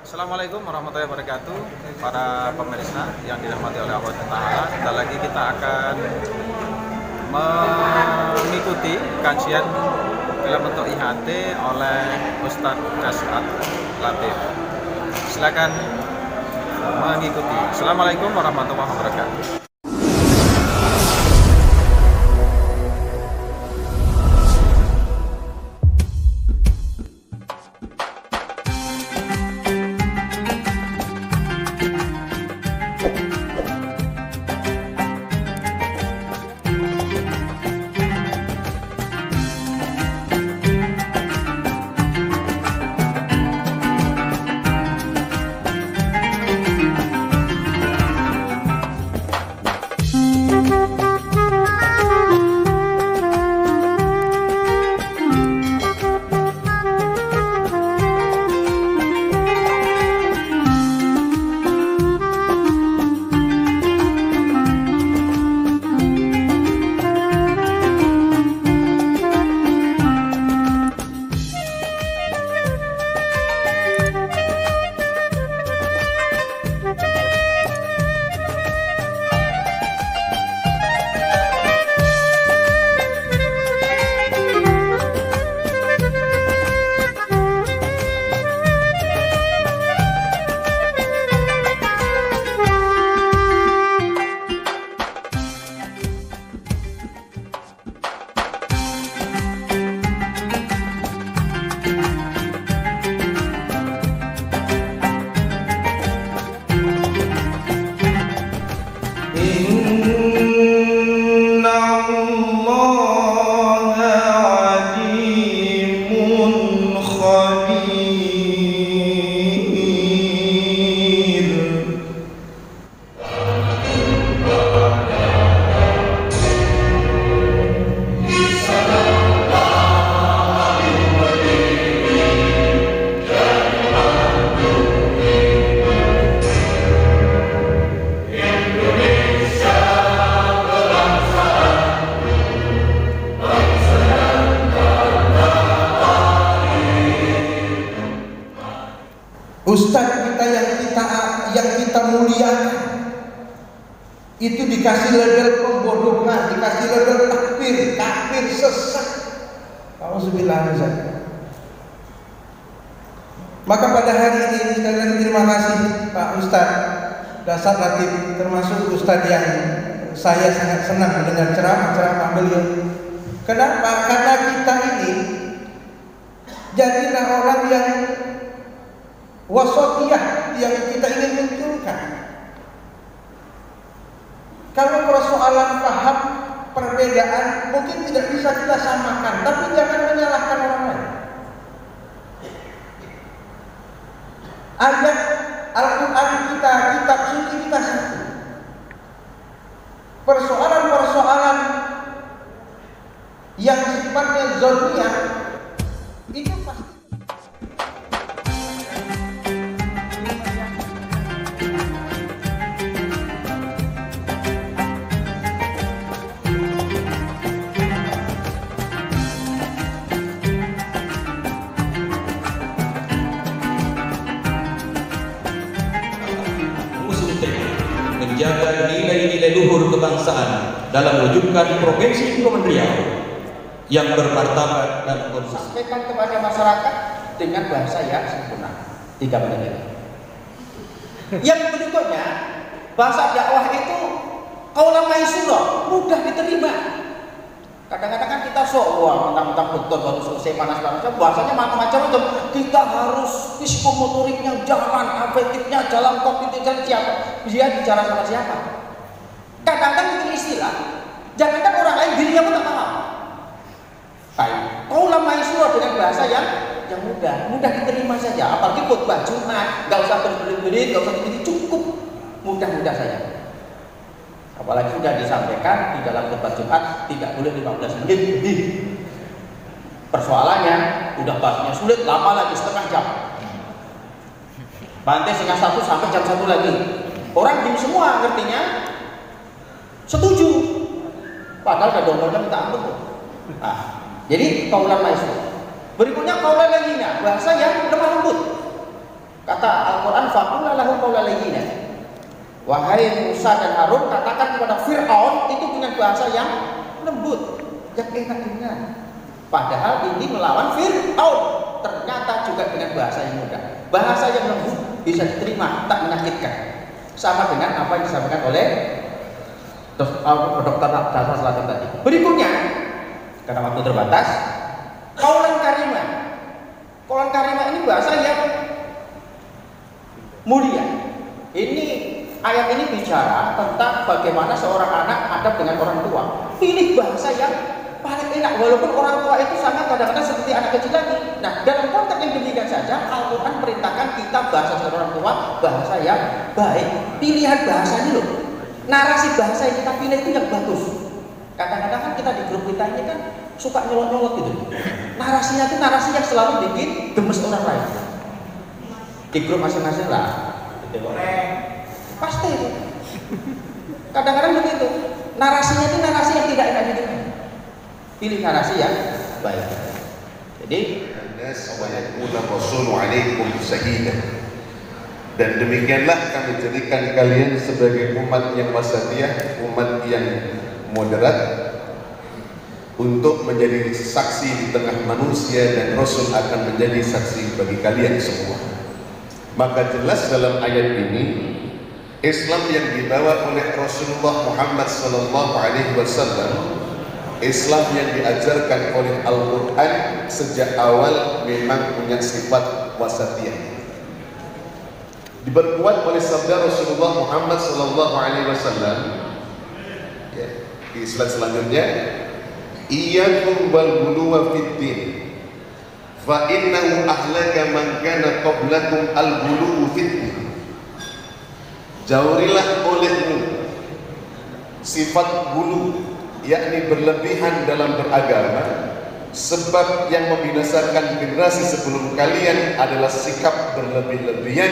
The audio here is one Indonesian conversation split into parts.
Assalamualaikum warahmatullahi wabarakatuh. Para pemirsa yang dirahmati oleh Allah Ta'ala, sebentar lagi kita akan mengikuti kajian dalam bentuk IHT oleh Ustadz Dasat Latif. Silakan mengikuti. Assalamualaikum warahmatullahi wabarakatuh. Ustadz kita yang kita muliakan itu dikasih label pembodohan, dikasih label kafir sesat. Auzubillah. Maka pada hari ini sekali lagi terima kasih Pak Ustadz Dasat Latif, termasuk Ustadz yang saya sangat senang mendengar ceramah-ceramah beliau. Kenapa? Karena kita ini jadilah orang yang wasatiyah yang kita ingin munculkan. Kalau persoalan paham perbedaan mungkin tidak bisa kita samakan, tapi jangan menyalahkan orang lain. Ayat Al-Quran kita, kitab suci kita satu. Persoalan-persoalan yang sifatnya zalmiyah itu pasti menjaga nilai-nilai luhur kebangsaan dalam mewujudkan provinsi Kepulauan Riau yang bermartabat dan konsisten. Sampaikan kepada masyarakat dengan bahasa yang sempurna. 3 menit. Yang berikutnya, bahasa dakwah itu qaulun maisura, mudah diterima. Kadang-kadang kan kita mentang-mentang dokter baru selesai panas-panasnya, bahasanya macam-macam itu. Kita harus psikomotoriknya jalan, afektifnya jalan, kognitifnya siapa? Dia bicara sama siapa? Kadang-kadang bikin istilah, jangankan orang lain, dirinya pun tak paham. Baik, qaulun maisura dengan bahasa yang mudah diterima saja. Apalagi khutbah Jumat, nggak usah berbelit-belit, nggak usah begini, cukup mudah-mudah saja. Apalagi sudah disampaikan di dalam khutbah Jumat tidak boleh 15 menit lebih. Persoalannya udah bahasnya sulit, lama lagi setengah jam. Bantai setengah 1 sampai jam 1 lagi. Orang diem semua ngertinya, setuju. Padahal ada domba minta ampun tuh. Nah, jadi kaulan maisur. Berikutnya kaulan lainnya, bahasa yang lemah lembut. Kata Wahai Musa dan Harun, katakan kepada Fir'aun itu dengan bahasa yang lembut, yang enak dengar. Padahal ini melawan Fir'aun, ternyata juga dengan bahasa yang mudah. Bahasa yang lembut bisa diterima, tak menyakitkan. Sama dengan apa yang disampaikan oleh Dr. Dasar Selatan tadi. Berikutnya, karena waktu terbatas, Qaulan Karima. Qaulan Karima ini bahasa yang mulia. Ini ayat ini bicara tentang bagaimana seorang anak adab dengan orang tua. Pilih bahasa yang paling enak, walaupun orang tua itu sama kadang-kadang seperti anak kecil lagi. Nah, dalam konteks yang demikian saja, Al-Quran perintahkan kita bahasa orang tua, bahasa yang baik. Pilihan bahasa ini loh, narasi bahasa yang kita pilih itu yang bagus. Kadang-kadang kan kita di grup kita ini kan suka nyolot-nyolot gitu. Narasinya itu narasi yang selalu bikin gemes orang lain. Di grup masing-masing lah. Pasti itu. Kadang-kadang begitu. Narasinya itu narasi yang tidak enak didengar. Pilih narasi yang baik. Jadi, dan demikianlah kami jadikan kalian sebagai umat yang wasatiyah, umat yang moderat, untuk menjadi saksi di tengah manusia, dan Rasul akan menjadi saksi bagi kalian semua. Maka jelas dalam ayat ini, Islam yang dibawa oleh Rasulullah Muhammad SAW, Islam yang diajarkan oleh Al-Quran sejak awal memang punya sifat wasatiyah. Diperkuat oleh sabda Rasulullah Muhammad SAW, ya, di slide selanjutnya, iyyakum wal ghuluwa fid din fa innahu ahlaka man kana qablakum al ghuluwu fid din. Jauhilah olehmu sifat ghulu, yakni berlebihan dalam beragama, sebab yang membinasakan generasi sebelum kalian adalah sikap berlebih-lebihan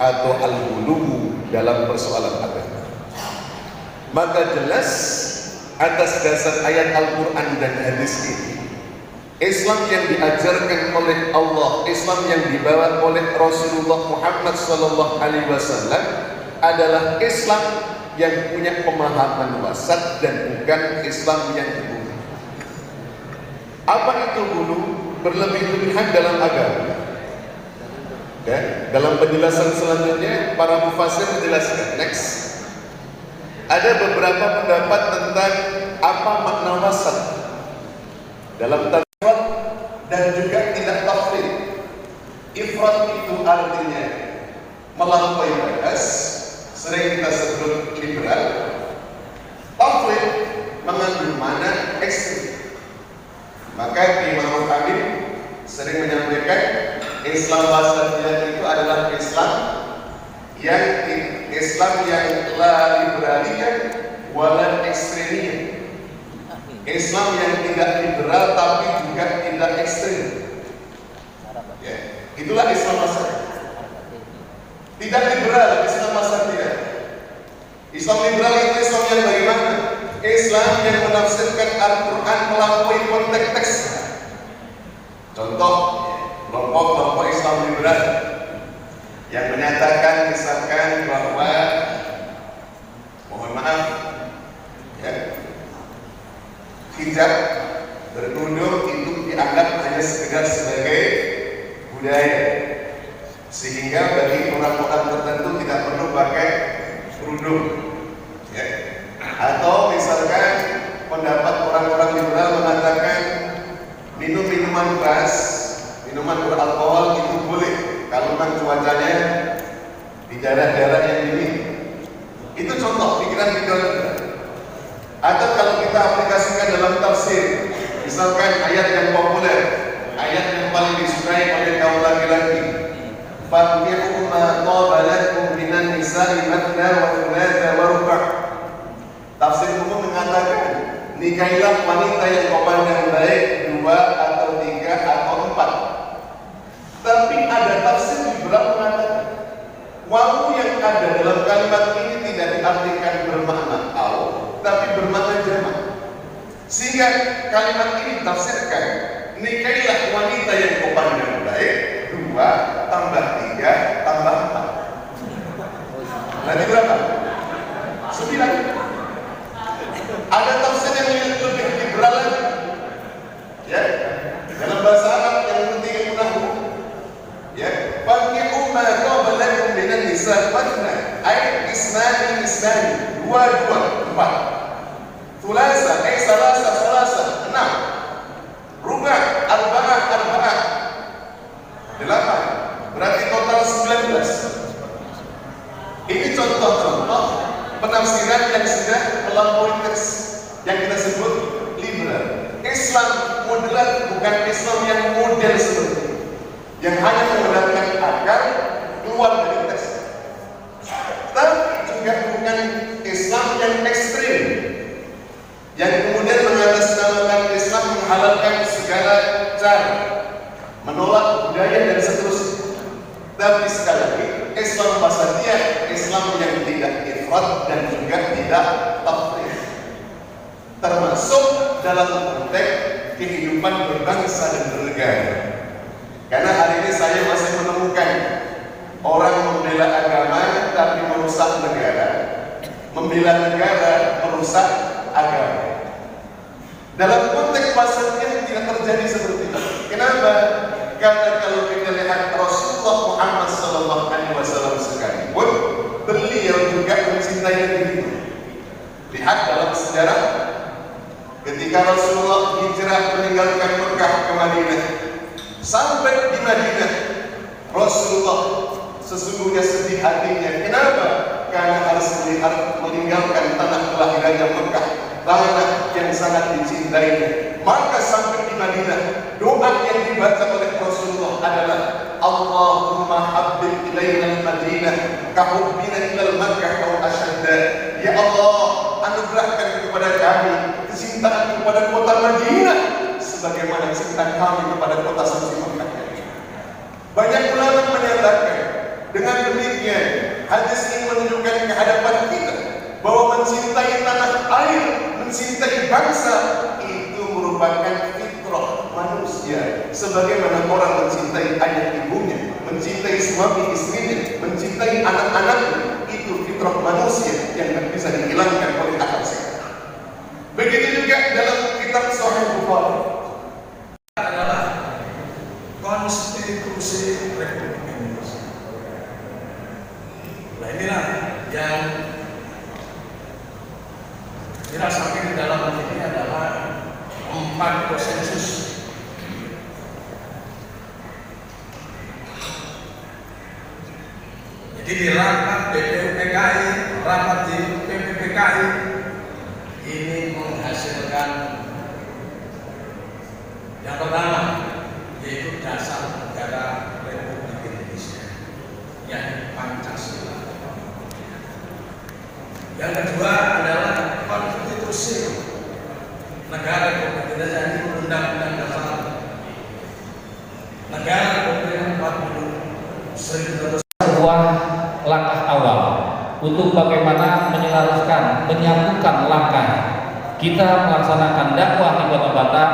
atau al-ghuluwu dalam persoalan agama. Maka jelas atas dasar ayat Al-Quran dan hadis ini, Islam yang diajarkan oleh Allah, Islam yang dibawa oleh Rasulullah Muhammad SAW adalah Islam yang punya pemahaman wasat dan bukan Islam yang ghulu. Apa itu ghulu? Berlebih-lebihan dalam agama. Ya, dalam penjelasan selanjutnya para mufassir menjelaskan. Next, ada beberapa pendapat tentang apa makna wasat dalam tafsir dan juga tidak tafsir. Ifrat itu artinya melampaui batas, sering kita sebut liberal. Tafsir mengandung mana ekstrim. Maka Imam Amin sering menyampaikan Islam wasatiyah itu adalah Islam yang la liberaliyah wala ekstremiyah. Islam yang tidak liberal tapi juga tidak ekstrem. Ya, itulah Islam wasatiyah. Tidak liberal Islam wasatiyah. Islam liberal itu Islam yang bagaimana? Islam yang menafsirkan Al-Quran melampaui konteks teks. Contoh, kelompok Islam liberal yang menyatakan misalkan bahwa, mohon maaf ya, hijab berkerudung itu dianggap hanya sekedar sebagai budaya, sehingga bagi orang-orang tertentu tidak perlu pakai kerudung ya. Atau misalkan pendapat orang-orang liberal mengatakan minum minuman keras, minuman beralkohol itu boleh kalau kan cuacanya di daerah-daerah yang ini. Itu contoh pikiran liberal. Atau kalau kita aplikasikan dalam tafsir, misalkan ayat yang populer, ayat yang paling disukai oleh kaum laki-laki, "Fankihu ma taba lakum minan nisa'i mathna wa thulatha wa ruba'." Tafsir umum mengatakan, nikahilah wanita yang kau pandang baik 2 atau 3 atau 4. Tapi ada tafsir liberal mengatakan wawu yang ada dalam kalimat ini tidak diartikan bermakna au, tapi bermakna jamak. Sehingga kalimat ini ditafsirkan, nikahilah wanita yang kau pandang baik 2 tambah 3 tambah 4. Nanti berapa? ma qablakum minan nisa matna ay isnani, dua, empat. Thulasa ay salasa, 6. Ruba' arba'ah, 8. Berarti total 19. Ini contoh-contoh penafsiran yang sudah melampaui teks yang kita sebut liberal. Islam moderat bukan Islam yang model seperti ini, yang hanya menggunakan akal keluar dari teks, tapi juga bukan Islam yang ekstrim, yang kemudian mengatasnamakan Islam menghalalkan segala cara, menolak budaya dan seterusnya. Tapi sekali lagi, Islam wasatiyah, Islam yang tidak ifrat dan juga tidak tafrid, termasuk dalam konteks kehidupan berbangsa dan bernegara. Karena hari ini saya masih menemukan orang membela agama tapi merusak negara, membela negara merusak agama. Dalam konteks wasatiyah tidak terjadi seperti itu. Kenapa? Karena kalau kita lihat Rasulullah Muhammad SAW sekalipun, beliau juga mencintai negeri. Lihat dalam sejarah, ketika Rasulullah hijrah meninggalkan Mekah ke Madinah, sampai di Madinah, Rasulullah sesungguhnya sedih hatinya. Kenapa? Karena harus meninggalkan tanah kelahirannya Mekah, tanah yang sangat dicintainya. Maka sampai di Madinah, doa yang dibaca oleh Rasulullah adalah Allahumma habbib ilaina al-Madinah kahubbina ilal Makkah aw ashadda. Ya Allah, anugerahkan kepada kami kecintaan kepada kota Madinah sebagaimana cinta kami kepada kota suci Makkah. Banyak ulama menyatakan dengan demikian hadis ini menunjukkan kehadapan kita bahwa mencintai tanah air, mencintai bangsa itu merupakan fitrah manusia, sebagaimana orang mencintai ayah ibunya, mencintai suami istrinya, mencintai anak-anaknya. Itu fitrah manusia yang tidak bisa dihilangkan oleh akal sehat. Begitu juga dalam kitab Sahih Bukhari adalah konstitusi Republik Indonesia. Nah, inilah yang dirasakan di dalam ini adalah 4 konsensus. Jadi di rapat BPUPKI, rapat di PPPKI ini menghasilkan yang pertama yaitu dasar negara Republik Indonesia, yaitu Pancasila. Yang kedua adalah konstitusi negara Republik Indonesia, yaitu Undang-Undang Dasar Negara Republik 40 sebuah langkah awal untuk bagaimana menyelaraskan, menyatukan langkah kita melaksanakan dakwah di Kota Batam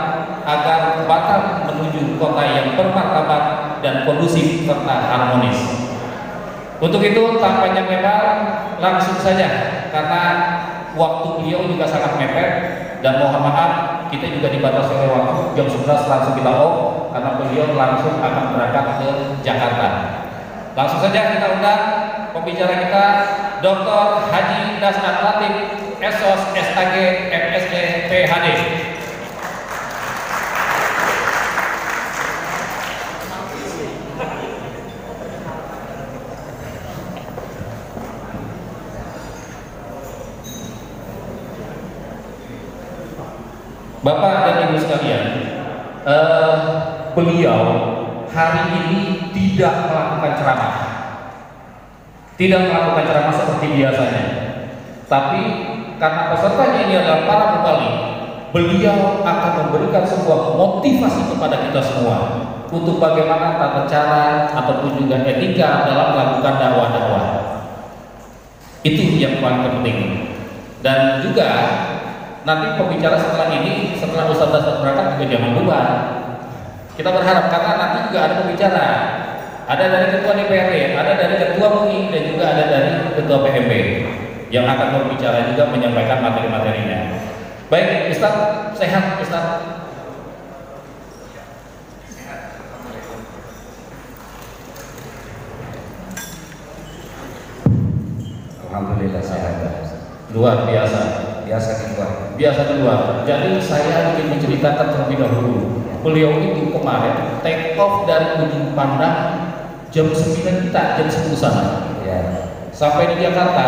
agar Batam menuju kota yang bermartabat dan kondusif serta harmonis. Untuk itu tanpa panjang lebar langsung saja, karena waktu beliau juga sangat mepet dan mohon maaf kita juga dibatasi oleh waktu. Jam 11 langsung kita off karena beliau langsung akan berangkat ke Jakarta. Langsung saja kita undang pembicara kita Dr. Haji Dasnat Latif, SOS, SAG, MSc, PhD. Bapak dan Ibu sekalian, beliau hari ini tidak melakukan ceramah seperti biasanya, tapi karena pesertanya ini adalah para mubalik, beliau akan memberikan sebuah motivasi kepada kita semua untuk bagaimana tata cara ataupun juga etika dalam melakukan dakwah. Itu yang paling penting. Dan juga nanti pembicara setelah ini, setelah Ustaz Dasnat berangkat juga jangan lupa. Kita berharap karena nanti juga ada pembicara, ada dari Ketua DPRD, ada dari Ketua MUI, dan juga ada dari Ketua PMB yang akan berbicara juga menyampaikan materi-materinya. Baik, Ustaz, sehat Ustaz? Alhamdulillah sehat. Luar biasa. Biasa di luar. Biasa di luar. Jadi saya ingin menceritakan terlebih dahulu. Beliau itu kemarin take off dari Ujung Pandang jam 9 kita, jam 10 sana. Ya. Sampai di Jakarta,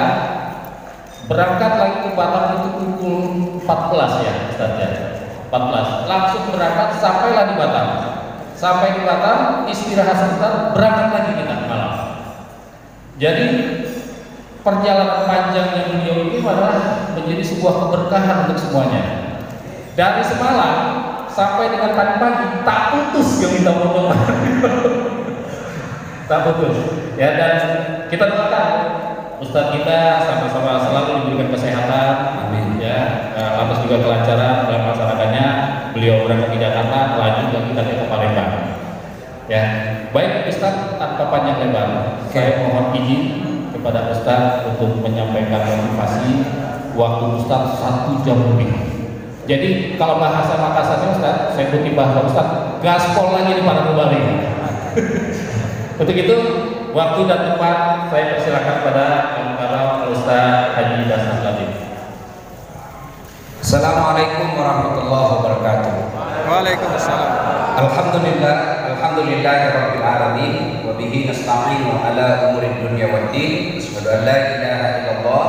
berangkat lagi ke Batam itu pukul 14 ya Ustaz ya. 14. Langsung berangkat sampailah di Batam. Sampai di Batam, istirahat sebentar, berangkat lagi kita malam. Jadi perjalanan panjangnya beliau ini adalah menjadi sebuah keberkahan untuk semuanya. Dari semalam sampai dengan tadi pagi tak putus yang minta foto. Tak putus. Ya, dan kita doakan Ustadz kita sama-sama selalu diberikan kesehatan. Amin. Ya, atas juga kelancaran dalam melaksanakannya. Beliau berangkat ke Jakarta, lanjut lagi kita ke Palembang. Ya, baik Ustadz, tanpa panjang lebar, saya mohon izin kepada Ustadz untuk menyampaikan motivasi. Waktu Ustadz 1 jam lebih. Jadi kalau bahasa Makassarnya Ustadz, saya kutip bahasa Ustadz, gaspol lagi di para kembali. Untuk itu, waktu dan tempat saya persilakan pada Kamu Ustadz Haji Dasar Latif. Assalamualaikum warahmatullahi wabarakatuh. Waalaikumsalam. Alhamdulillahirabbil alamin wa bihi nasta'inu ala umuri dunya waddin. Asyhadu an la ilaha illallah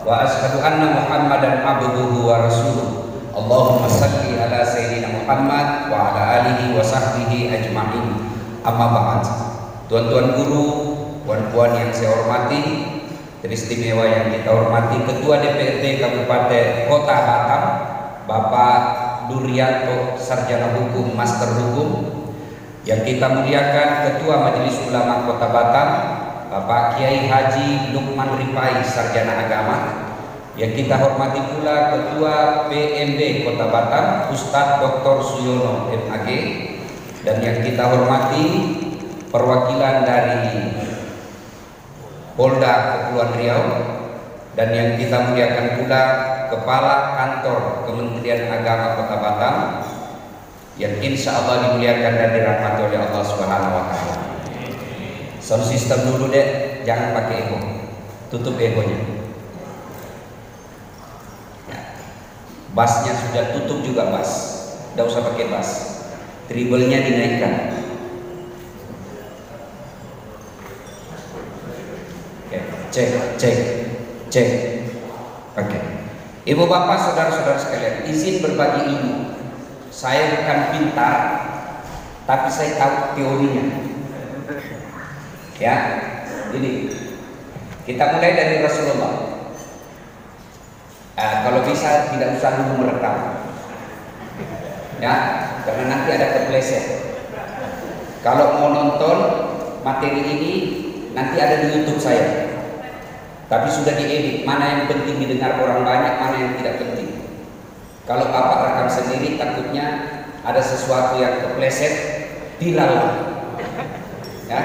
wa asyhadu anna Muhammadan abduhu wa rasuluh. Allahumma salli ala sayyidina Muhammad wa ala alihi wa sahbihi ajma'in. Amma ba'd. Tuan-tuan guru, puan-puan yang saya hormati, teristimewa yang kita hormati, Ketua DPRD Kabupaten Kota Batam, Bapak Durianto, Sarjana Hukum, Master Hukum, yang kita muliakan Ketua Majelis Ulama Kota Batam, Bapak Kiai Haji Lukman Ripai, Sarjana Agama, yang kita hormati pula Ketua PMB Kota Batam, Ustadz Dr. Suyono MAG, dan yang kita hormati perwakilan dari Polda Kepulauan Riau, dan yang kita muliakan pula Kepala Kantor Kementerian Agama Kota Batam, yang insya Allah dimuliakan dan dirahmati oleh Allah Subhanahu wa Ta'ala. Sound system dulu deh, jangan pakai echo, tutup echonya. Ya. Bassnya sudah tutup juga bass, tidak usah pakai bass, treble-nya dinaikkan. Cek. Oke. Ibu bapak saudara-saudara sekalian, izin berbagi ilmu. Saya bukan pintar, tapi saya tahu teorinya. Ya, jadi kita mulai dari Rasulullah. Kalau bisa tidak usah dulu merekam, ya, karena nanti ada kepleset. Kalau mau nonton materi ini, nanti ada di YouTube saya. Tapi sudah diedit, mana yang penting didengar orang banyak, mana yang tidak penting. Kalau bapak rekam sendiri, takutnya ada sesuatu yang kepleset, viral. Ya,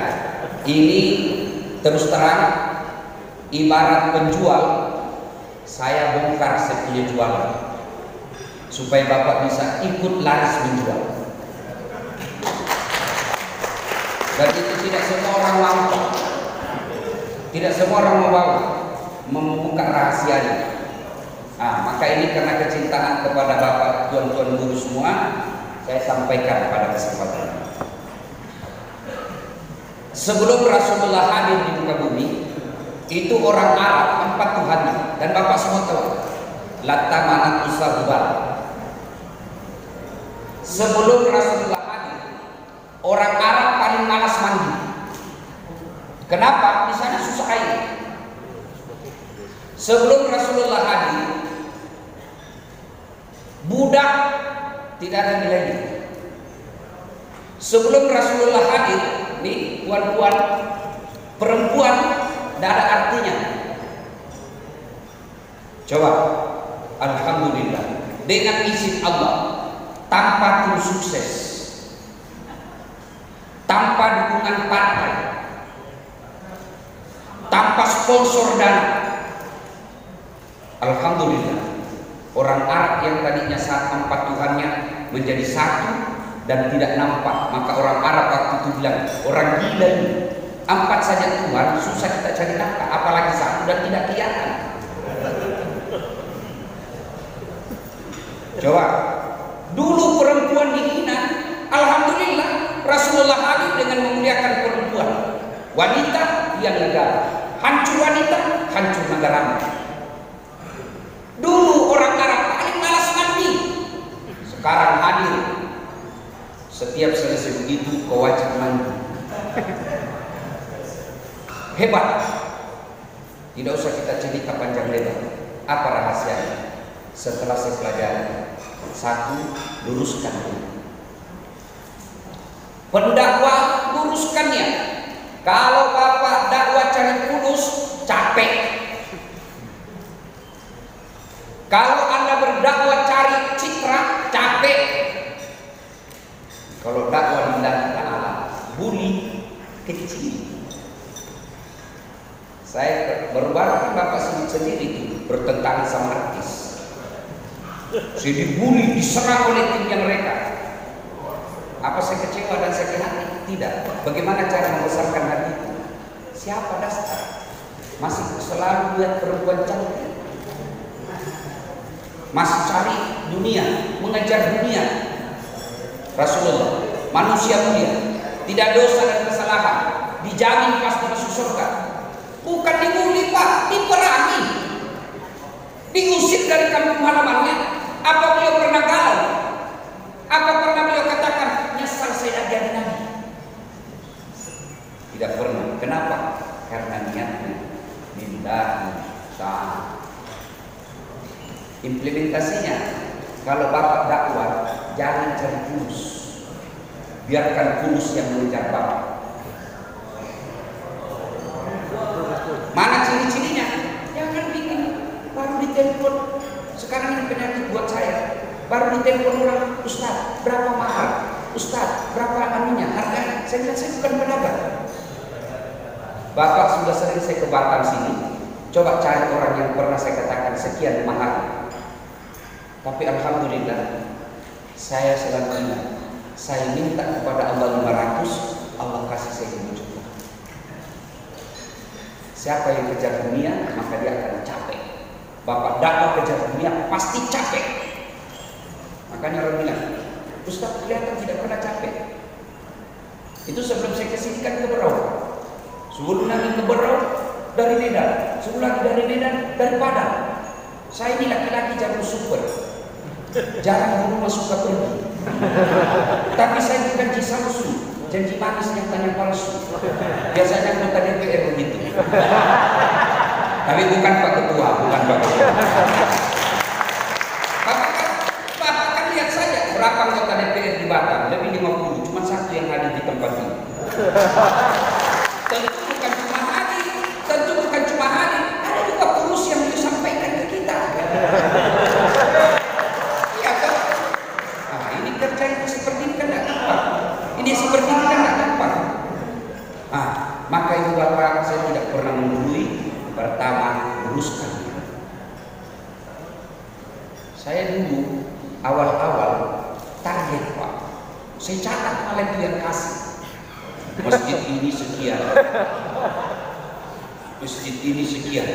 ini terus terang, ibarat penjual, saya bongkar saya punya jualan, supaya bapak bisa ikut laris menjual. Dan itu tidak semua orang mampu. Tidak semua orang membuka rahasianya. Maka ini karena kecintaan kepada bapak, tuan-tuan guru semua, saya sampaikan pada kesempatan. Sebelum Rasulullah hadir di muka bumi, itu orang Arab 4 Tuhannya, dan bapak semua tahu. Latamanat usahubal. Sebelum Rasulullah hadir, orang Arab paling malas mandi. Kenapa? Di sana susah air. Sebelum Rasulullah hadir, budak tidak ada nilainya. Sebelum Rasulullah hadir, nih puan-puan, perempuan tidak ada artinya. Coba, alhamdulillah, dengan izin Allah, tanpa tim sukses, tanpa dukungan partai, tanpa sponsor dana, alhamdulillah, orang Arab yang tadinya 4 Tuhannya menjadi 1 dan tidak nampak. Maka orang Arab waktu itu bilang, orang gila ini 4 saja keluar, susah kita cari nafkah, apalagi 1 dan tidak kelihatan. Coba, dulu perempuan dihina, alhamdulillah Rasulullah hadir dengan memuliakan perempuan. Wanita yang negara, hancur wanita, hancur negara. Dulu orang Arab paling malas mandi, sekarang hadir. Setiap selesai begitu kau wajib mandi. Hebat. Tidak usah kita cerita panjang lebar. Apa rahasianya? Setelah saya pelajari, 1, luruskan dulu. Pendakwah luruskannya. Kalau bapak dakwah cari fulus, capek. Kalau anda berdakwah cari citra, capek. Kalau dakwah lillahi ta'ala, buli kecil. Saya baru-baru bapak sebut sendiri itu bertentangan sama artis. Saya dibully, diserang oleh timnya mereka. Apa saya kecewa dan sakit hati? Tidak. Bagaimana cara membesarkan hati itu? Siapa dasar? Masih selalu lihat perempuan cantik, masih cari dunia, mengejar dunia. Rasulullah, manusia mulia, tidak dosa dan kesalahan, dijamin pasti masuk surga. Bukan dibully Pak, diperangi, diusir dari kampung halamannya. Apa beliau pernah galau? Apa pernah beliau katakan nyesal saya jadi nabi? Tidak pernah. Kenapa? Karena niatnya lillahi ta'ala. Implementasinya, kalau bapak dakwah jangan cari fulus, biarkan fulus yang mengejar bapak. Mana ciri-cirinya? Jangan bikin baru ditelepon. Sekarang ini penyakit buat saya. Baru ditelepon orang, Ustaz, berapa mahal? Ustaz, berapa anunya? Harga? Saya bilang, saya bukan pedagang. Bapak sudah sering saya ke Batam sini. Coba cari orang yang pernah saya katakan sekian mahal. Tapi alhamdulillah, saya selalu ingat, saya minta kepada Allah 500, Allah kasih saya 5 juta. Siapa yang kejar dunia, maka dia akan capek. Bapak dakwah kejar dunia pasti capek. Makanya orang bilang, Ustaz kelihatan tidak pernah capek. Itu sebelum saya kesini kan ke Berau. Sebelum lagi ke Berau dari Medan, sebelum lagi dari Medan dari Padang. Saya ini laki-laki jalur super, jarang rumah suka pergi. Tapi saya bukan Cisamsu, janji manis yang tanya palsu. Biasanya anggota DPR begitu. Tapi bukan Pak Ketua, bukan Pak Ketua. Bapak kan lihat saja berapa anggota DPR di Batam, lebih 50, cuma 1 yang hadir di tempat ini. Tentu bukan cuma hadir, ada juga pengurus yang disampaikan ke kita. Iya kan? Nah, ini kerja itu seperti ini kan tidak gampang. Ini seperti ini kan tidak gampang. Nah, maka itu Bapak saya tidak pernah menggurui. Pertama, luruskan. Saya dulu awal-awal target Pak, saya catat malah yang kasih. Masjid ini sekian, masjid ini sekian.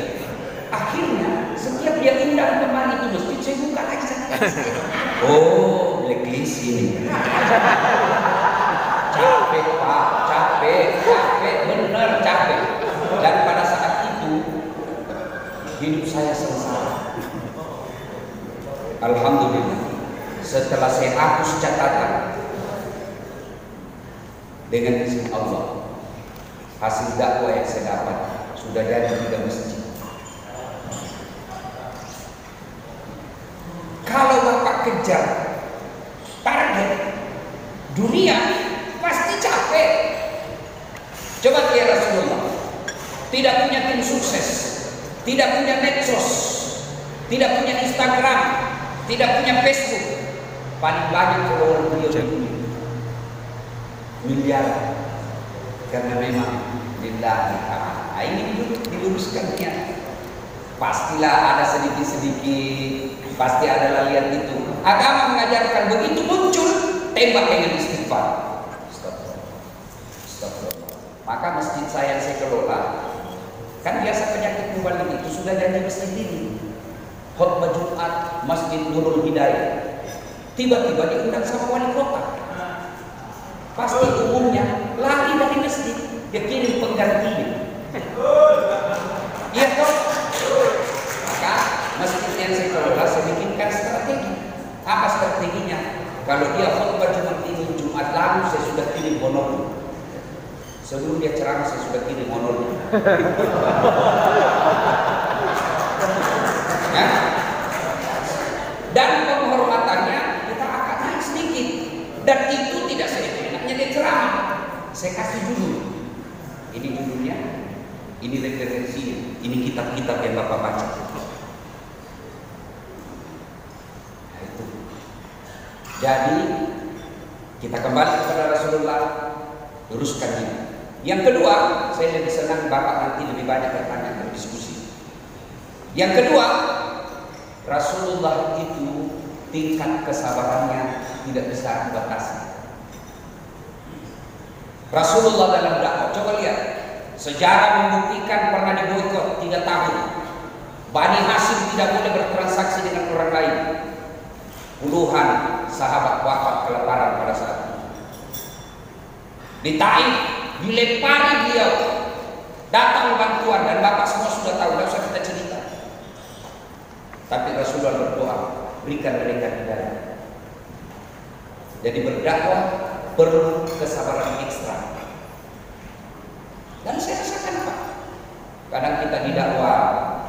Akhirnya setiap dia undang kembali itu masjid, saya buka lagi sana. Oh, blacklist ini. Capek Pak, capek, bener capek. Dan pada saat itu hidup saya sengsara. Alhamdulillah, setelah saya hapus catatan, dengan izin Allah, hasil dakwah yang saya dapat sudah jadi 3 masjid. Kalau Bapak kejar target dunia, pasti capek. Coba lihat Rasulullah, tidak punya tim sukses, tidak punya medsos, tidak punya Instagram, tidak punya Facebook. Paling banyak follower beliau di dunia miliar, karena memang lillahi ta'ala. Ini diluruskan niat. Pastilah ada sedikit-sedikit, pasti adalah lihat itu. Agama mengajarkan begitu muncul, tembak dengan istighfar. Astagfirullah. Maka masjid saya yang saya kelola, kan biasa penyakit mubalik itu sudah janji masjid ini, khutbah Jumat Masjid Nurul Hidayah, tiba-tiba diundang sama wali kota. Pasti umumnya lari dari masjid, dia kirim penggantinya. Iya toh? Maka masjid yang saya kelola saya bikinkan strategi. Apa strateginya? Kalau dia khutbah Jumat ini, Jumat lalu saya sudah kirim honor. Sebelum dia ceramah saya sudah kirim honornya. Ya? Dan penghormatannya kita akan naik sedikit. Dan itu tidak seenaknya dia ceramah. Saya kasih judul. Ini judulnya, ini referensinya, ini kitab-kitab yang Bapak baca. Nah, itu. Jadi kita kembali kepada Rasulullah, luruskan ini. Yang kedua, saya lebih senang Bapak nanti lebih banyak bertanya, berdiskusi. Yang kedua, Rasulullah itu tingkat kesabarannya tidak bisa dibatasi. Rasulullah dalam dakwah, coba lihat, sejarah membuktikan pernah diboikot 3 tahun. Bani Hashim tidak boleh bertransaksi dengan orang lain. Puluhan sahabat wafat kelaparan pada saat itu. Di Taif dilempari beliau, datang bantuan dan Bapak semua sudah tahu, tidak usah kita cerita. Tapi Rasulullah berdoa, berikan mereka hidayah. Jadi berdakwah perlu kesabaran ekstra. Dan saya rasakan Pak, kadang kita didakwah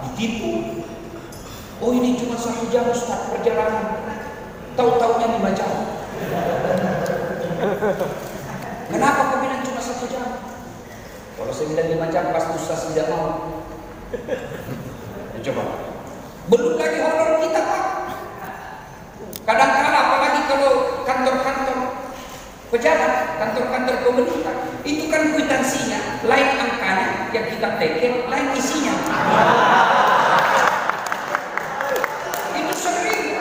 ditipu. Oh ini cuma 1 jam Ustaz perjalanan, tahu-taunya 5 jam. Kenapa kau bilang cuma 1 jam? Kalau saya bilang 5 jam pasti Ustaz tidak mau. Coba. Belum lagi honor kita Pak. Kadang-kadang apalagi kalau kantor-kantor pejabat, kantor-kantor pemerintah, itu kan kwitansinya, lain angkanya yang kita take, lain isinya. Itu sering.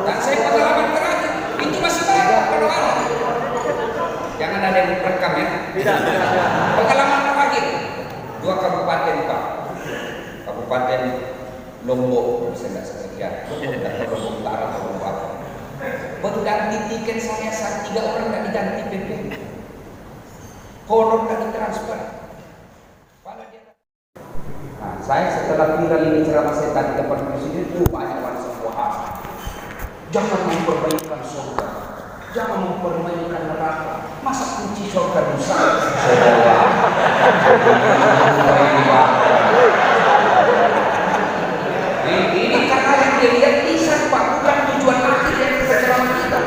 Dan saya pengalaman terakhir, itu masih banyak kalau ada. Jangan ada yang rekam ya. Pengalaman terakhir, 2 kabupaten Pak. Kabupaten Lombok, bisa nggak sekalian, Lombok Utara atau Lombok apa? Baru ganti tiket saya saat 3 orang nggak diganti PP, honor nggak ditransfer. Nah, saya setelah viral ini ceramah saya tadi depan presiden itu banyak semua. Jangan memperbaikan surga, jangan memperbaikan neraka. Masa kunci surga rusak? Ini karena yang dia lihat lisan Pak, bukan tujuan akhir yang kita ceramah kita.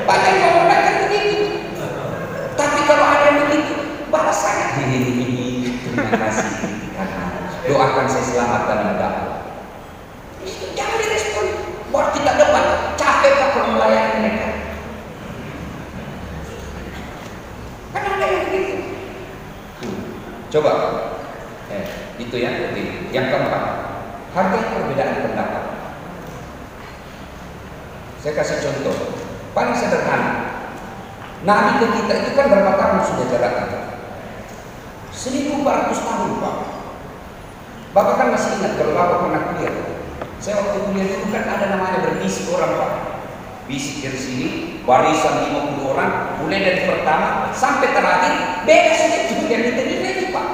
Banyak yang mengatakan begitu. Tapi kalau ada yang begitu, balasannya terima kasih. Doakan saya selamat dalam dakwah. Jangan direspon. Buat kita debat, capek Pak kalau melayani mereka. Kan ada yang begitu. Coba, itu yang penting. Yang keempat, hargai perbedaan pendapat. Saya kasih contoh paling sederhana. Nabi ke kita itu kan berapa tahun sudah jaraknya? 1400 tahun Pak. Bapak kan masih ingat kalau Bapak pernah kuliah. Saya waktu kuliah itu kan ada namanya berbisik orang Pak. Bisik dari sini, barisan 50 orang, mulai dari pertama sampai terakhir, beda sedikit yang diterima itu Pak.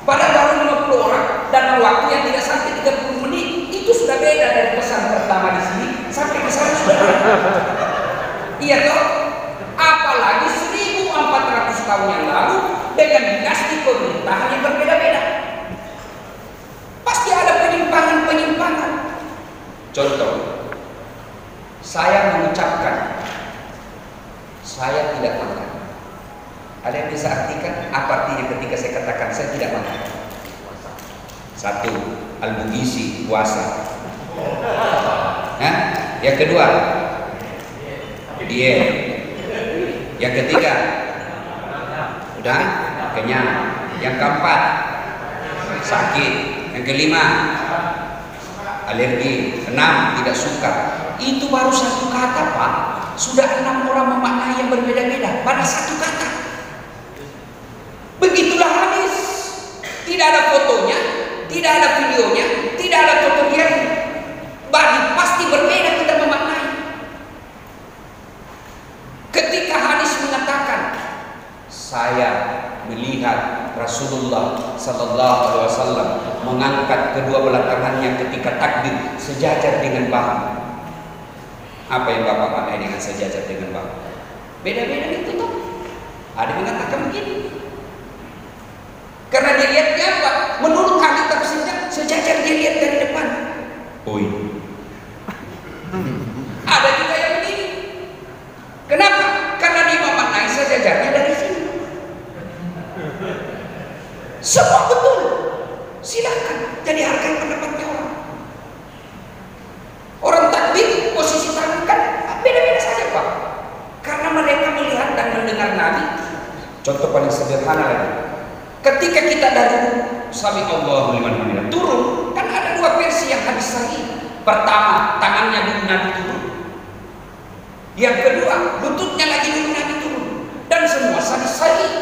Padahal baru 50 orang dan waktu yang tidak sampai 30 menit itu sudah beda dari pesan pertama di sini sampai ke sana sudah beda. Iya toh? Apalagi 1400 tahun yang lalu dengan dinasti pemerintahan yang berbeda-beda. Pasti ada penyimpangan-penyimpangan. Contoh, saya mengucapkan saya tidak makan. Ada yang bisa artikan apa artinya ketika saya katakan saya tidak makan? 1, al-bugisi, puasa. Nah, yang kedua, diet. Yang ketiga, udah kenyang. Yang keempat, sakit. Yang kelima, alergi. 6, tidak suka. Itu baru 1 kata Pak. Sudah 6 orang memaknai yang berbeda-beda pada 1 kata. Tidak ada fotonya, tidak ada videonya, tidak ada tutorialnya. Pasti berbeda kita memaknai. Ketika hadis mengatakan, saya melihat Rasulullah Sallallahu Alaihi Wasallam mengangkat kedua belah tangannya ketika takbir sejajar dengan bahu. Apa yang Bapak maknai dengan sejajar dengan bahu? Beda-beda itu tuh. Ada yang mengatakan begini. Karena dia lihatnya apa? Menurut ahli tafsirnya sejajar dia lihat dari depan. Oi. Ada juga yang begini. Kenapa? Karena dia memaknai sejajarnya dari sini. Semua betul. Silakan. Jadi hargai pendapatnya orang. Orang takbir posisi tangan kan beda-beda saja Pak. Karena mereka melihat dan mendengar Nabi. Contoh paling sederhana lagi. Ketika kita dari Sami Allahu liman hamidah turun, kan ada dua versi yang hadis sahih. Pertama, tangannya dulu Nabi turun. Yang kedua, lututnya lagi dulu Nabi turun. Dan semua hadis sahih.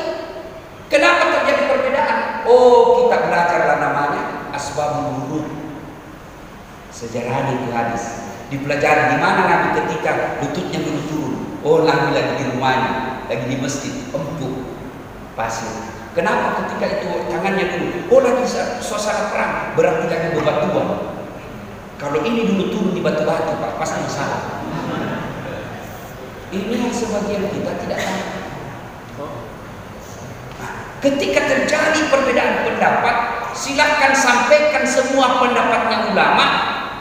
Kenapa terjadi perbedaan? Oh, kita belajarlah namanya asbabun nuzul. Sejarahnya itu hadis. Dipelajari di mana Nabi ketika lututnya dulu turun. Oh, Nabi lagi di rumahnya, lagi di masjid, empuk pasir. Kenapa ketika itu tangannya dulu? Oh, lagi suasana perang, berarti lagi bebatuan. Kalau ini dulu turun di batu-batu, Pak, pasti masalah. Ini yang sebagian kita tidak tahu. Nah, ketika terjadi perbedaan pendapat, silakan sampaikan semua pendapatnya ulama,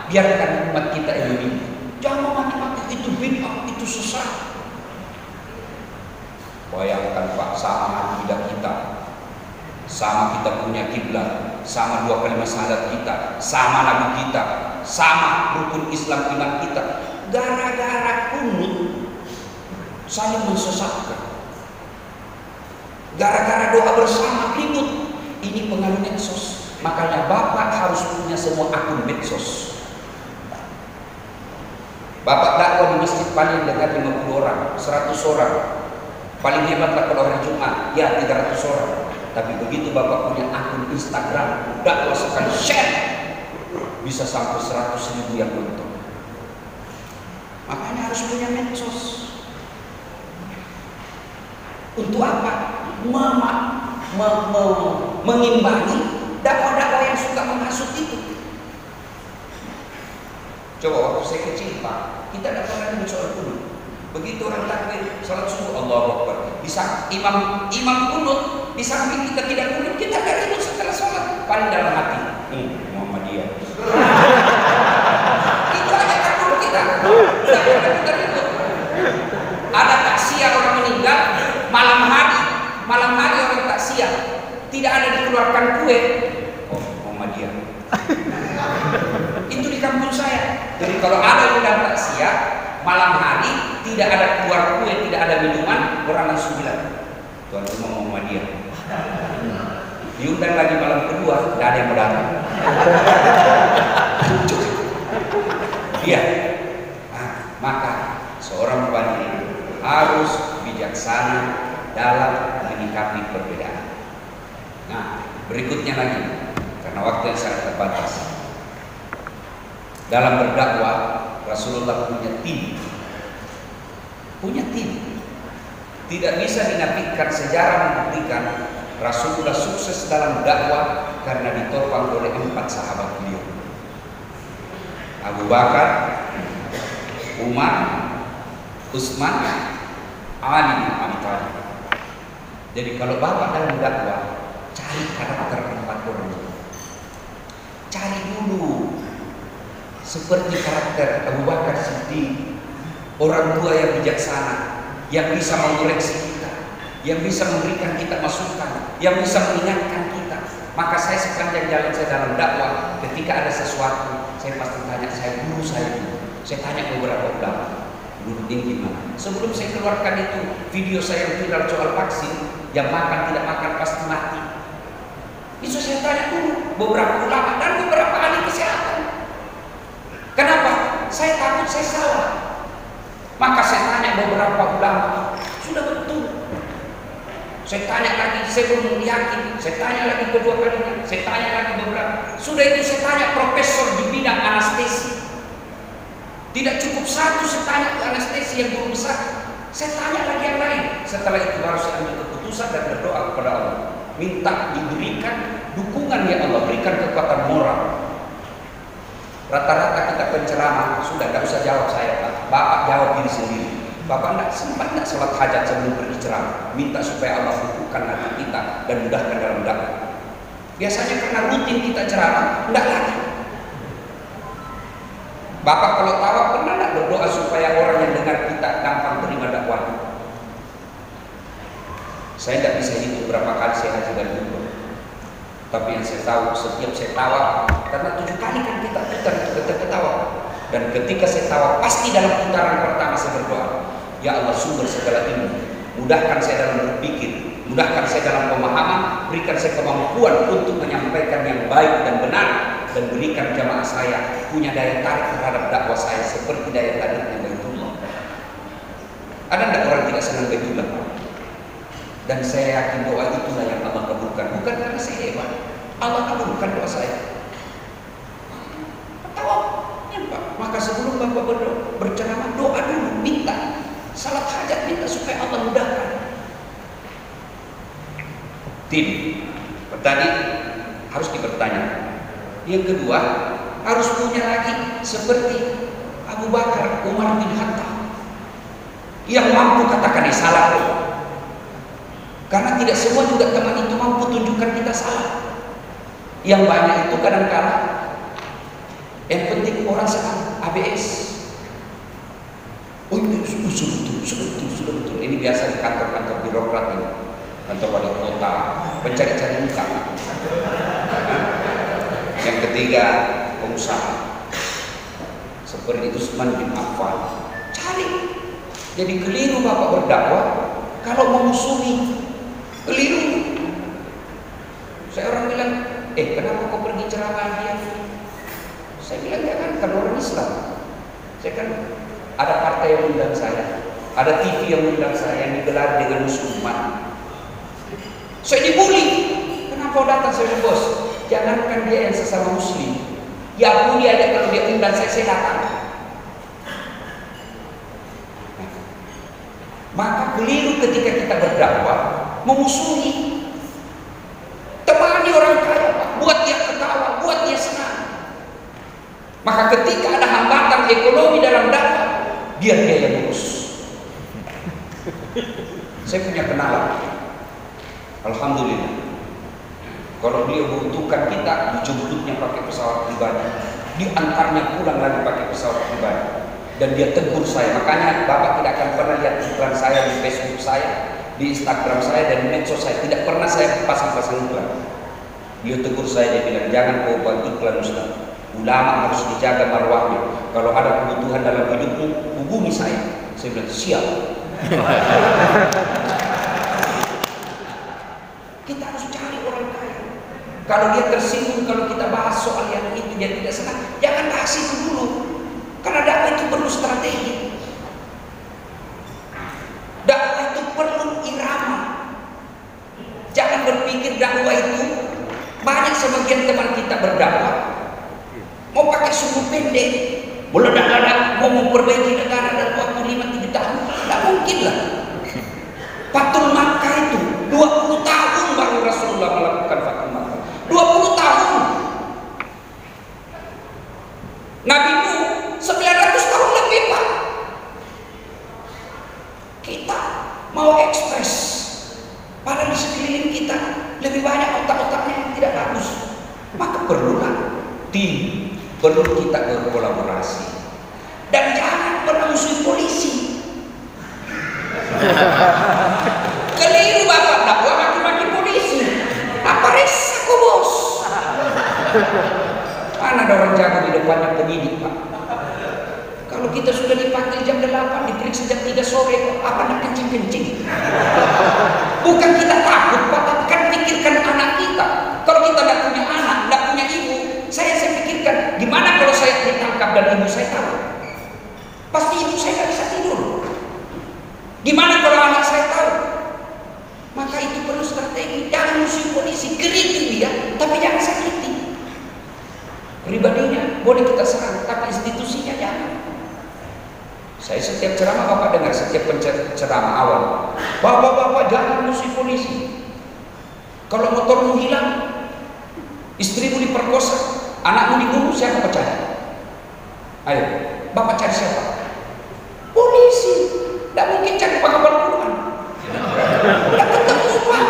biarkan umat kita ini. Jangan maki-maki itu bid'ah, itu sesat. Bayangkan Pak, sama akidah kita, sama kita punya kiblat, sama dua kalimat syahadat kita, sama nabi kita, sama rukun Islam iman kita. Gara-gara kunut saling mensesatkan. Gara-gara doa bersama ribut. Ini pengaruh medsos. Makanya Bapak harus punya semua akun medsos. Bapak dakwah di masjid paling dekat 50 orang, 100 orang. Paling hebatlah kalau hari Jumat, ya 300 orang. Tapi begitu Bapak punya akun Instagram, dakwah sekali share, bisa sampai 100.000 yang nonton. Makanya harus punya medsos. Untuk apa? Mengimbangi dakwah-dakwah yang suka menghasut itu. Coba waktu saya kecil Pak, kita tidak pernah dengar soal kunut. Begitu orang takbir salat subuh Allahu Akbar, bisa imam kunut, di samping kita tidak kunut, kita tidak ribut setelah sholat. Paling dalam hati, Muhammadiyah. Itu aja takut kita. Tidak pernah kita ribut. Ada takziah orang meninggal malam hari orang takziah, tidak ada dikeluarkan kue. Oh, Muhammadiyah. Itu di kampung saya. Jadi kalau ada undang takziah malam hari tidak ada keluar kue, tidak ada minuman, orang langsung bilang tuan rumah Muhammadiyah. Diundang lagi malam kedua, tidak ada yang datang. Iya. Maka seorang bandit harus bijaksana dalam menyikapi perbedaan. Nah, berikutnya lagi, karena waktu yang sangat terbatas. Dalam berdakwah, Rasulullah punya tim. Tidak bisa dinafikan, sejarah membuktikan Rasulullah sukses dalam dakwah karena ditopang oleh 4 sahabat beliau. Abu Bakar, Umar, Utsman, Ali bin Abi Thalib. Jadi kalau Bapak dalam dakwah, cari karakter 4 orang. Cari dulu seperti karakter Abu Bakar Siddiq, orang tua yang bijaksana, yang bisa mengoreksi kita, yang bisa memberikan kita masukan, yang bisa mengingatkan kita. Maka saya sepanjang jalan saya dalam dakwah, ketika ada sesuatu, saya pasti tanya saya tanya beberapa ulama, menurut ini gimana? Sebelum saya keluarkan itu video saya yang viral soal vaksin, yang makan tidak makan pasti mati. Itu saya tanya dulu beberapa ulama dan beberapa ahli kesehatan. Kenapa? Saya takut saya salah. Maka saya tanya beberapa ulama, sudah betul. Saya tanya lagi, saya belum yakin. Saya tanya lagi kedua kalinya, saya tanya lagi beberapa. Sudah itu saya tanya profesor di bidang anestesi. Tidak cukup satu, saya tanya ke anestesi yang belum besar. Saya tanya lagi yang lain. Setelah itu harus saya ambil keputusan dan berdoa kepada Allah. Minta diberikan dukungan ya Allah, berikan kekuatan moral. Rata-rata kita penceramah, sudah tidak usah jawab saya Pak. Bapak jawab diri sendiri. Bapak tidak sempat tidak sholat hajat sebelum pergi ceramah. Minta supaya Allah hidupkan hati kita dan mudahkan dalam dakwah. Biasanya karena rutin kita ceramah, tidak lagi. Bapak kalau tawa pernah tidak berdoa supaya orang yang dengar kita gampang terima dakwah? Saya tidak bisa hitung berapa kali saya haji dan umroh. Tapi yang saya tahu, setiap saya tawa, karena 7 kali kan kita putar, kita ketawa. Dan ketika saya tawa, pasti dalam putaran pertama saya berdoa, ya Allah sumber segala ilmu, mudahkan saya dalam berpikir, mudahkan saya dalam pemahaman, berikan saya kemampuan untuk menyampaikan yang baik dan benar, dan berikan jamaah saya punya daya tarik terhadap dakwah saya seperti daya tariknya Baitullah. Ada tidak orang tidak senang Baitullah? Dan saya yakin doa itulah yang Allah kabulkan, bukan karena saya hebat. Allah kabulkan doa saya. Tahu? Maka sebelum Bapak berceramah, doa dulu, minta salat hajat, minta supaya Allah mudahkan. Tim tadi harus dipertanyakan. Yang kedua, harus punya lagi seperti Abu Bakar, Umar bin Khattab yang mampu katakan salah. Karena tidak semua juga teman itu mampu tunjukkan kita salah. Yang banyak itu kadang-kadang yang penting orang sekarang ABS. Oh itu sudah betul. Ini biasa di kantor-kantor birokrat ini, kantor wali kota, mencari-cari muka. Yang ketiga, pengusaha seperti Utsman bin Affan. Cari. Jadi keliru Bapak berdakwah kalau memusuhi. Keliru. Saya orang bilang, kenapa kau pergi ceramah dia? Saya bilang kan orang Islam. Saya kan ada partai yang undang saya, ada TV yang undang saya yang digelar dengan Musliman. Saya dibully. Kenapa kau datang? Saya bilang, bos, jangankan dia yang sesama Muslim, ya pun dia ada kalau dia undang saya datang. Maka keliru ketika kita berdakwah memusuhi. Temani orang kaya, Pak, buat dia ketawa, buat dia senang. Maka ketika ada hambatan ekonomi dalam dakwah, biar dia yang urus. Saya punya kenalan, alhamdulillah. Kalau dia membutuhkan kita, dijemputnya pakai pesawat pribadi, diantarnya pulang lagi pakai pesawat pribadi. Dan dia tegur saya. Makanya Bapak tidak akan pernah lihat iklan saya di Facebook saya, di Instagram saya, dan di medsos saya. Tidak pernah saya pasang-pasang iklan. Dia tegur saya, dia bilang, jangan kau buat iklan Ustaz. Ulama harus dijaga marwahnya. Kalau ada kebutuhan dalam hidupmu, hubungi saya. Saya bilang, siap. Kita harus cari orang kaya. Kalau dia tersinggung, kalau kita bahas soal yang itu, dia tidak senang, jangan bahas itu dulu. Karena dakwah itu perlu strategi. Dakwah itu perlu irama. Jangan berpikir dakwah itu, banyak sebagian teman kita berdakwah mau pakai sumbu pendek, meledak-ledak, mau memperbaiki negara dalam waktu 5-3 tahun. Tidak mungkin lah. Fatul Makkah itu 20 tahun baru Rasulullah melakukan Fatul Makkah. 20 tahun. Nabi Nuh 900 tahun lebih, Pak. Kita mau ekspres, padahal di sekeliling kita lebih banyak otak-otaknya yang tidak bagus. Maka perlulah tim, perlu kita berkolaborasi. Dan jangan pernah musuh polisi. Keliru Bapak dakwah maki-maki polisi. Apa resah kok bos? Mana ada orang jago di depannya penyidik, Pak? Kalau kita sudah dipanggil jam 8, diperiksa jam 3 sore, apa nak kencing-kencing? Bukan kita takut, Pak, tapi kan pikirkan anak kita. Kalau kita tidak punya anak, tidak punya ibu, saya pikirkan, gimana kalau saya ditangkap dan ibu saya tahu? Pasti ibu saya tidak bisa tidur. Gimana kalau anak saya tahu? Maka itu perlu strategi. Jangan musuh polisi, kritik dia, tapi jangan sakiti. Pribadinya boleh kita serang, tapi institusinya jangan. Saya setiap ceramah Bapak dengar, setiap ceramah awal, Bapak jangan musuh polisi. Kalau motormu hilang, istrimu diperkosa, anakmu dibunuh, siapa percaya? Ayo, Bapak cari siapa? Polisi. Tidak mungkin cari pengawal Quran. Tidak ketemu Pak.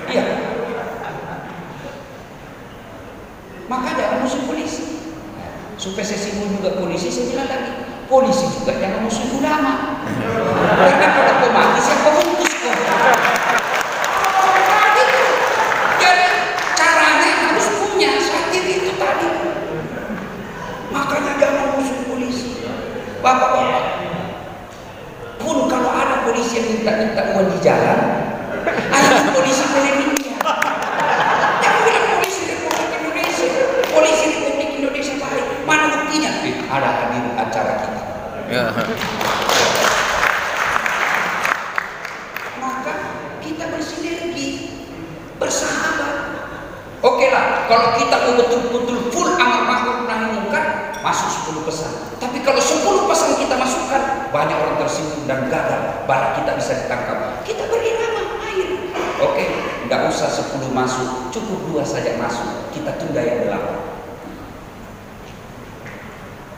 Iya. Maka jangan musuh polisi. Supaya saya singgung juga polisi, saya bilang lagi, polisi juga jangan musuh ulama. Karena kalau kau mati, siapa bungkus kau? Jadi caranya harus punya sakit itu tadi. Makanya jangan musuh polisi. Bapak-bapak, pun kalau ada polisi yang minta uang di jalan, ayo polisi boleh minta. Jangan bilang polisi Republik Indonesia, polisi Republik Indonesia baik. Mana buktinya? Ada hadir acara kita. Maka kita bersinergi, bersahabat. Oke lah, kalau kita mau betul-betul full amar ma'ruf nahi munkar, masuk 10 pesan. Tapi kalau 10 pesan kita masukkan, banyak orang tersinggung dan gagal, bala kita bisa ditangkap. Kita berirama, ayo. Oke, tidak usah 10 masuk, cukup 2 saja masuk. Kita tunda yang 8.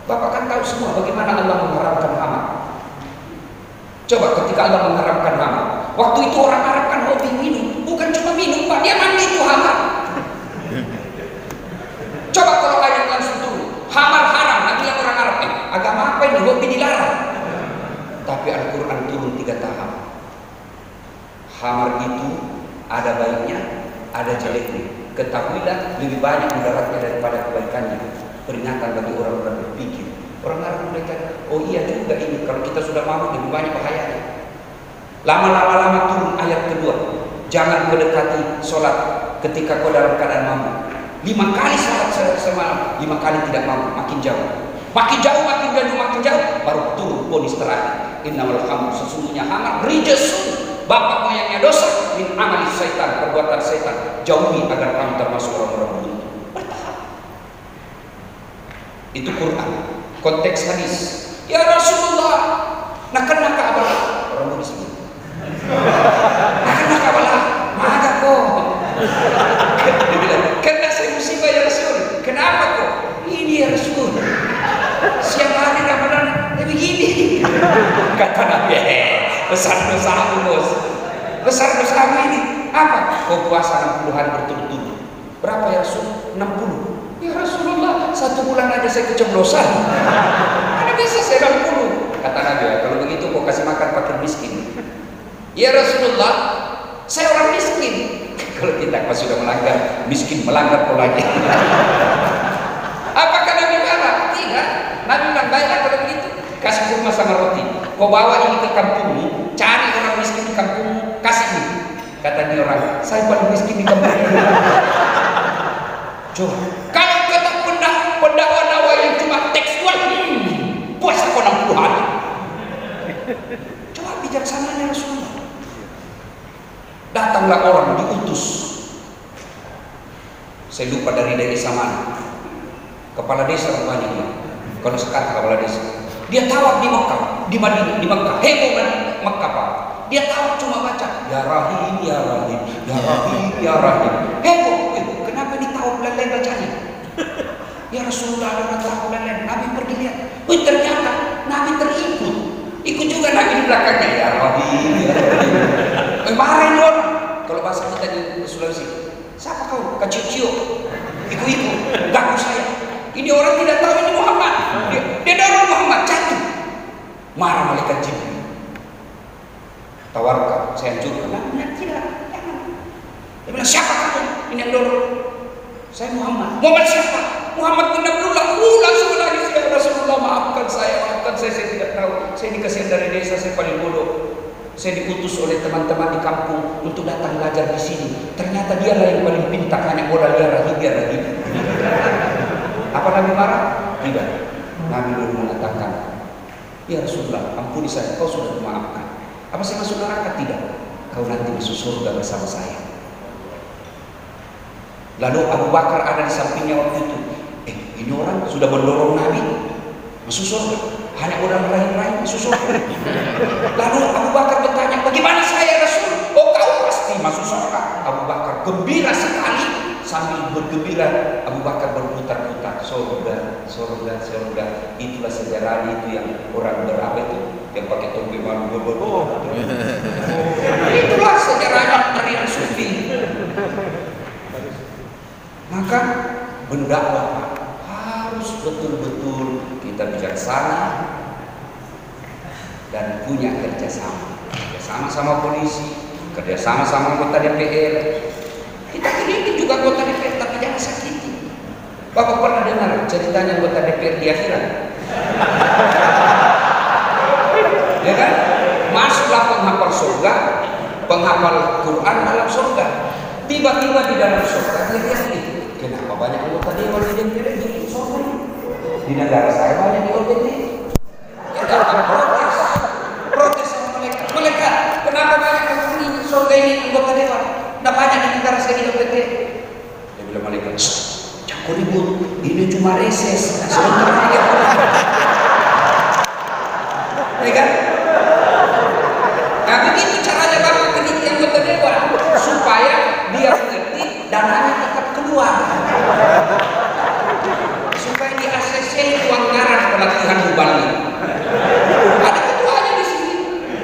Bapak kan tahu semua bagaimana Allah mengharamkan hamar. Coba ketika Allah mengharamkan hamar, waktu itu orang Arab kan hobi minum, bukan cuma minum Pak, dia mandi itu hamar. Coba kalau ayat langsung turun, hamar haram, nanti yang orang Arab agama apa ini, hobi dilarang. Tapi Al-Quran turun 3 tahap. Hamar itu ada baiknya, ada jeleknya. Ketahuilah lebih banyak mudaratnya daripada kebaikannya. Peringatan bagi orang-orang berpikir. Orang Arab mulai kata, oh iya juga ini, kalau kita sudah mabuk lebih banyak bahayanya. Lama-lama turun ayat kedua, jangan mendekati sholat ketika kau dalam keadaan mabuk. 5 kali sholat semalam, 5 kali tidak mabuk, makin jauh, makin jauh, baru turun ponis terakhir. Innamal khamru, sesungguhnya hamar rijsun, bapak moyangnya dosa, min amali syaitan, perbuatan setan. Jauhi agar kamu termasuk orang-orang beruntung. Bertahap. Itu Quran. Konteks hadis. Ya Rasulullah, nak abalah orang Buddhis. Nak abalah, maka kok. Dia bilang, kena saya musibah ya Rasul. Kenapa kok? Ini ya Rasul. Siang hari Ramadan, begini. Kata Nabi, besar dosamu bos. Besar dosamu ini. Apa? Kau puasa 60 hari berturut-turut. Berapa ya Rasul? 60. Ya Rasulullah, 1 bulan aja saya kecoblosan. Mana bisa saya 60? Kata Nabi, kalau begitu kau kasih makan fakir miskin. Ya Rasulullah, saya orang miskin. Kalau kita pas sudah melanggar, miskin melanggar kau lagi. Apakah Nabi marah? Tidak. Nabi bilang, baiklah kalau begitu, kasih kurma sama roti. Kau bawa ini ke kampungmu, cari orang miskin di kampungmu, kasih ini. Kata dia orang, saya paling miskin di kampungmu. Coba, kalau kata pendakwa yang cuma tekstual, puasa kau 60 hari. Coba bijaksananya Rasulullah. Datanglah orang diutus. Saya lupa dari desa mana. Kepala desa rupanya dia. Kalau sekarang kepala desa. Dia tawaf di Mekah, di Madinah, di Mekah. Heboh Mekah Pak. Dia tawaf cuma baca Ya Rahim, Ya Rahim, Ya Rahim, Ya Rahim. Heboh. Kenapa ini tawaf lain bacanya? Ya Rasulullah ada tawaf lain. Nabi pergi lihat. Ternyata Nabi terikut. Ikut juga Nabi di belakangnya. Ya Rahim, Ya Rahim. Marahin orang. Kalau bahasa kita di Sulawesi, siapa kau? Kacio-cio, iku-iku, ganggu saya. Ini orang tidak tahu ini Muhammad. Dia dorong Muhammad, jatuh. Marah malaikat Jibril. Tawarkan, saya hancurkan. Nah, tidak, jangan. Dia bilang, siapa kamu? Ini yang dorong. Saya Muhammad. Muhammad siapa? Muhammad bin Abdullah. Langsung lagi ya Rasulullah, maafkan saya, saya tidak tahu. Saya ini kasihan dari desa, saya paling bodoh. Saya diutus oleh teman-teman di kampung untuk datang belajar di sini. Ternyata dialah yang paling pintar, hanya bola liar lagi. Apa Nabi marah? Tidak. Nabi baru mengatakan, ya Rasulullah, ampuni saya, kau sudah memaafkan. Apa saya masuk neraka? Tidak. kau nanti masuk surga bersama saya. Lalu Abu Bakar ada di sampingnya waktu itu. Ini orang sudah mendorong Nabi masuk surga, hanya orang lain masuk surga. Lalu Abu Bakar bertanya, bagaimana saya Rasul? Oh, kau pasti masuk surga. Abu Bakar gembira sekali. Sambil bergembira Abu Bakar berputar-putar, surga. Itulah sejarahnya, itu yang orang berapa itu yang pakai topi malu itulah sejarahnya tarian sufi. Maka berdakwah harus betul-betul kita bijaksana dan punya kerjasama sama polisi, kerjasama sama anggota DPR. Kita kritik juga anggota DPR, tapi jangan sakiti. Bapak pernah dengar ceritanya anggota DPR di akhirat? Ya kan? Masuklah penghafal surga, penghafal Quran dalam surga. Tiba-tiba di dalam surga dia lihat, kenapa banyak anggota dewan di DPR di surga? Di negara saya banyak di OTT. Protes sama mereka. Kenapa banyak di surga ini anggota dewan? Tidak banyak di negara saya di OTT. Dia bilang malaikat, jangan ribut, ini cuma reses. Sebentar lagi ya kan? Nah begitu caranya Bapak mendidik anggota dewan supaya dia mengerti dananya tetap keluar, supaya di ACC itu anggaran pelatihan mubalik. Ada ketuanya di sini.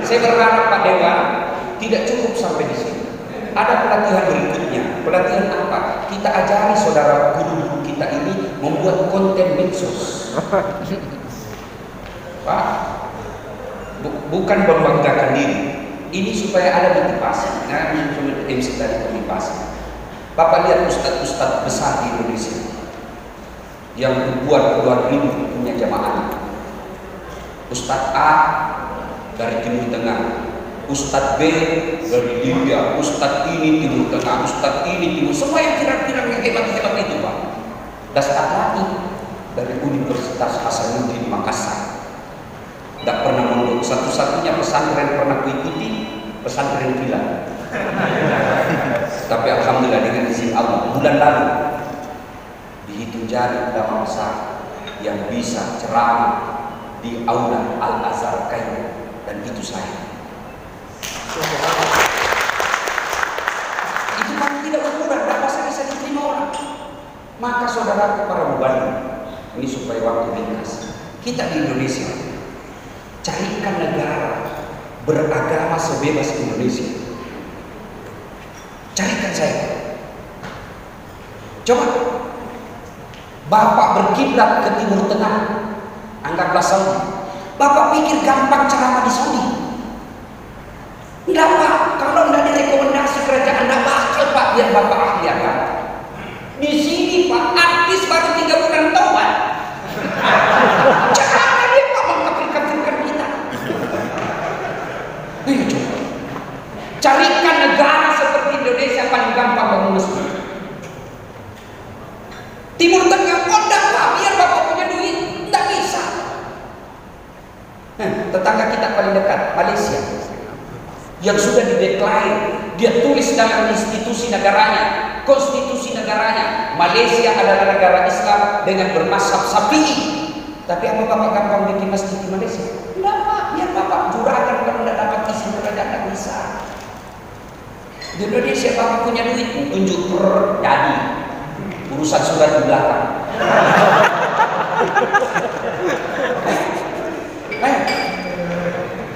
Saya berharap Pak Dewan tidak cukup sampai di sini. Ada pelatihan berikutnya. Pelatihan apa? Kita ajari saudara guru kita ini membuat konten medsos. Pak, bukan membanggakan diri. Ini supaya ada motivasi. Nah, ini cuma MC tadi motivasi. Bapak lihat ustadz besar di Indonesia yang membuat puluhan ribu punya jamaah. Ustadz A dari Timur Tengah, Ustadz B dari Libya, Ustadz ini Timur Tengah, Ustadz ini Timur, semua yang kira-kira yang hebat-hebat itu Pak. Dan Ustadz lagi dari Universitas Hasanuddin Makassar. Tidak pernah mondok, satu-satunya pesantren pernah kuikuti pesantren Villa. Tapi alhamdulillah dengan izin Allah bulan lalu dihitung jari ulama besar yang bisa ceramah di aula Al-Azhar Kairo, dan itu saya. Itu kan tidak ukuran, tidak bisa diterima orang. Maka saudara para mubalik, ini supaya waktu ringkas, kita di Indonesia carikan negara beragama sebebas Indonesia. Carikan saya. Coba Bapak berkiblat ke Timur Tengah, anggaplah Saudi. Bapak pikir gampang ceramah di Saudi? Enggak Pak, kalau tidak direkomendasi kerajaan tidak bakal Pak, biar Bapak ahli agama. Di sini Pak, artis baru 3 bulan taubat. Jangan dia Pak mengkafir-kafirkan kita. Ayo coba. Carikan negara seperti Indonesia paling gampang bangun masjid. Timur Tengah kondak Pak, biar Bapak punya duit, tidak bisa. Tetangga kita paling dekat, Malaysia, yang sudah dideklarasi, dia tulis dalam institusi negaranya, konstitusi negaranya, Malaysia adalah negara Islam dengan bermazhab Syafi'i. Tapi apa Bapak gampang bikin masjid di Malaysia? Tidak Pak, biar Bapak juragan kalau tidak dapat izin kerajaan tidak bisa. Di Indonesia Bapak punya duit, tunjuk jadi urusan surat di belakang.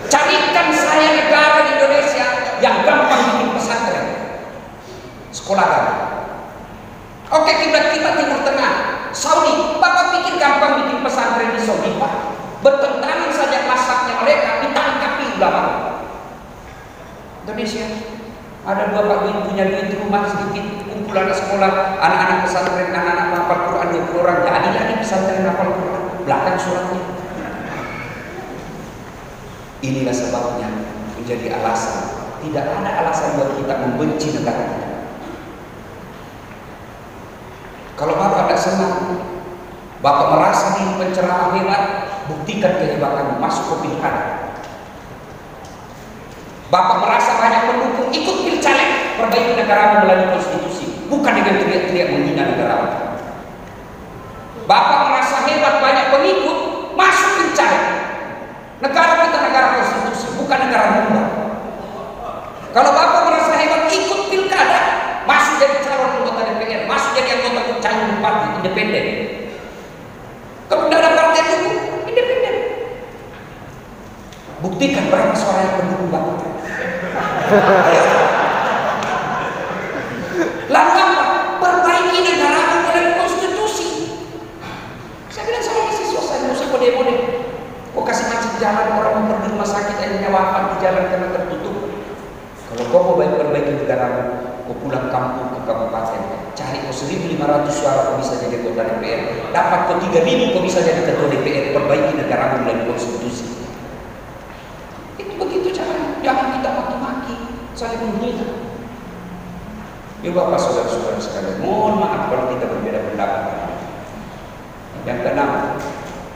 Carikan saya negara di Indonesia yang gampang bikin pesantren, sekolah agama. Oke, kiblat kita Timur Tengah, Saudi. Bapak pikir gampang bikin pesantren di Saudi Pak? Bertentangan saja mazhabnya mereka, ditangkapi ulama. Indonesia ada 2 Pak Bin punya duit rumah sedikit, kumpulan sekolah, anak-anak pesantren, anak-anak hafal Quran 20 orang, jadi lagi pesantren hafal Quran, belakang suratnya. Inilah sebabnya menjadi alasan, tidak ada alasan buat kita membenci negara kita. Kalau Bapak tidak senang, Bapak merasa diri penceramah hebat, buktikan kehebatanmu, masuk ke pilkada. Bapak merasa banyak pendukung ikut pilcaleg, perbaiki negaramu melalui konstitusi, bukan dengan teriak-teriak menghina negaramu. Bapak merasa hebat banyak pengikut, masuk pilcaleg. Negara kita negara konstitusi, bukan negara lumba. Kalau Bapak merasa hebat ikut pilkada, masuk jadi calon anggota DPR, masuk jadi anggota calon bupati independen. Kalau tidak ada partai itu independen. Buktikan berapa suara yang mendukung Bapak. Lalu apa? Perbaiki negara melalui konstitusi. Saya bilang sama mahasiswa saya, nggak usah kode-kode. Kok kasih macet jalan, orang mau pergi rumah sakit akhirnya wafat di jalan karena tertutup. Kalau kau mau perbaiki negaramu, kau pulang kampung ke kabupaten, cari kau 1.500 suara kau bisa jadi anggota DPR, dapat kau 3.000 kau bisa jadi ketua DPR, perbaiki negaramu melalui konstitusi. Itu begitu caranya. Jangan kita maki-maki, saling menghina. Ya Bapak saudara-saudara sekalian, mohon maaf kalau kita berbeda pendapat. Yang keenam,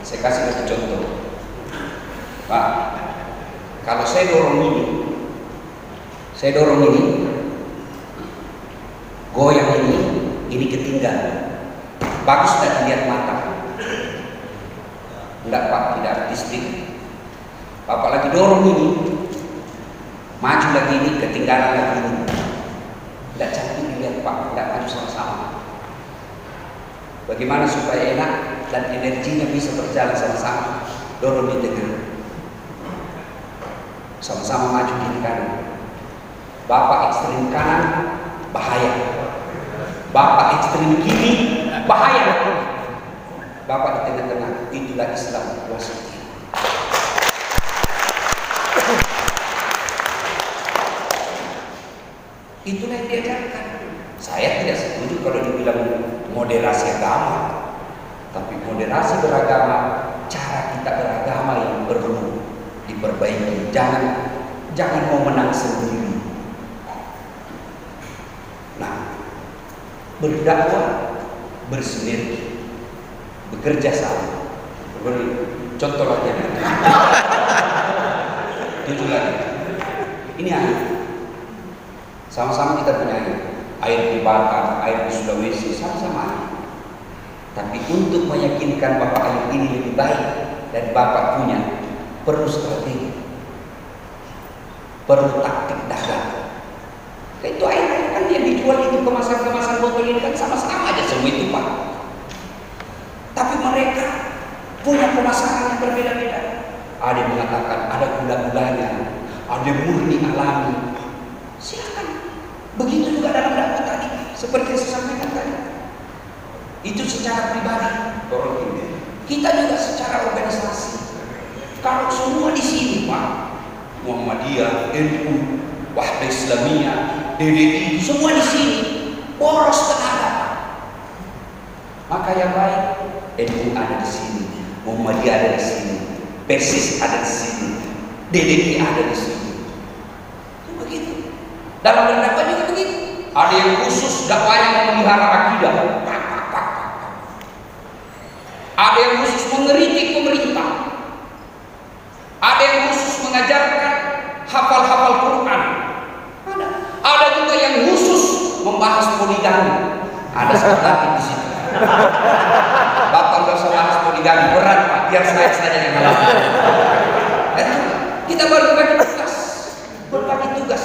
saya kasih satu contoh. Pak, kalau saya dorong ini, goyang ini ketinggalan. Bagus tidak dilihat mata? Enggak Pak, tidak artistik. Bapak lagi dorong ini, maju lagi ini, ketinggalan lagi ini. Tidak cantik dilihat Pak, tidak maju sama-sama. Bagaimana supaya enak dan energinya bisa berjalan sama-sama? Dorong di tengah, sama-sama maju kiri kanan. Bapak ekstrim kanan bahaya, Bapak ekstrim kiri bahaya, Bapak di tengah-tengah. Itulah Islam wasiti. Itulah yang diajarkan. Saya tidak setuju kalau dibilang moderasi agama, tapi moderasi beragama, cara kita beragama yang perlu diperbaiki. Jangan mau menang sendiri. Nah, berdakwah, bersinergi, bekerja sama. Beri contoh lagi. Tujuh lagi. Ini air. Sama-sama kita punya air di Batam, air di Sulawesi, sama-sama air. Tapi untuk meyakinkan Bapak air ini lebih baik dan Bapak punya, perlu strategi, perlu taktik dagang. Itu air kan yang dijual itu kemasan-kemasan botol ini kan sama-sama aja semua itu Pak. Tapi mereka punya pemasaran yang berbeda-beda. Ada yang mengatakan ada gula-gulanya, ada yang murni alami. Silakan. Begitu juga dalam dakwah tadi, seperti yang saya sampaikan tadi. Itu secara pribadi, orang ini. Kita juga secara organisasi. Kalau semua di sini Pak, Muhammadiyah, NU, Wahda Islamiyah, DDI, semua di sini boros tenaga. Maka yang baik, NU ada di sini, Muhammadiyah ada di sini, Persis ada di sini, DDI ada di sini. Itu begitu. Dalam berdakwah juga begitu. Ada yang khusus dakwahnya memelihara akidah. Ada yang khusus mengeritik pemerintah. Ada yang khusus mengajarkan hafal-hafal Quran. Ada juga yang khusus membahas poligami. Ada sekali di situ. Bapak nggak usah bahas poligami, berat Pak. Biar saya saja yang ngalamin. Kita berbagi tugas.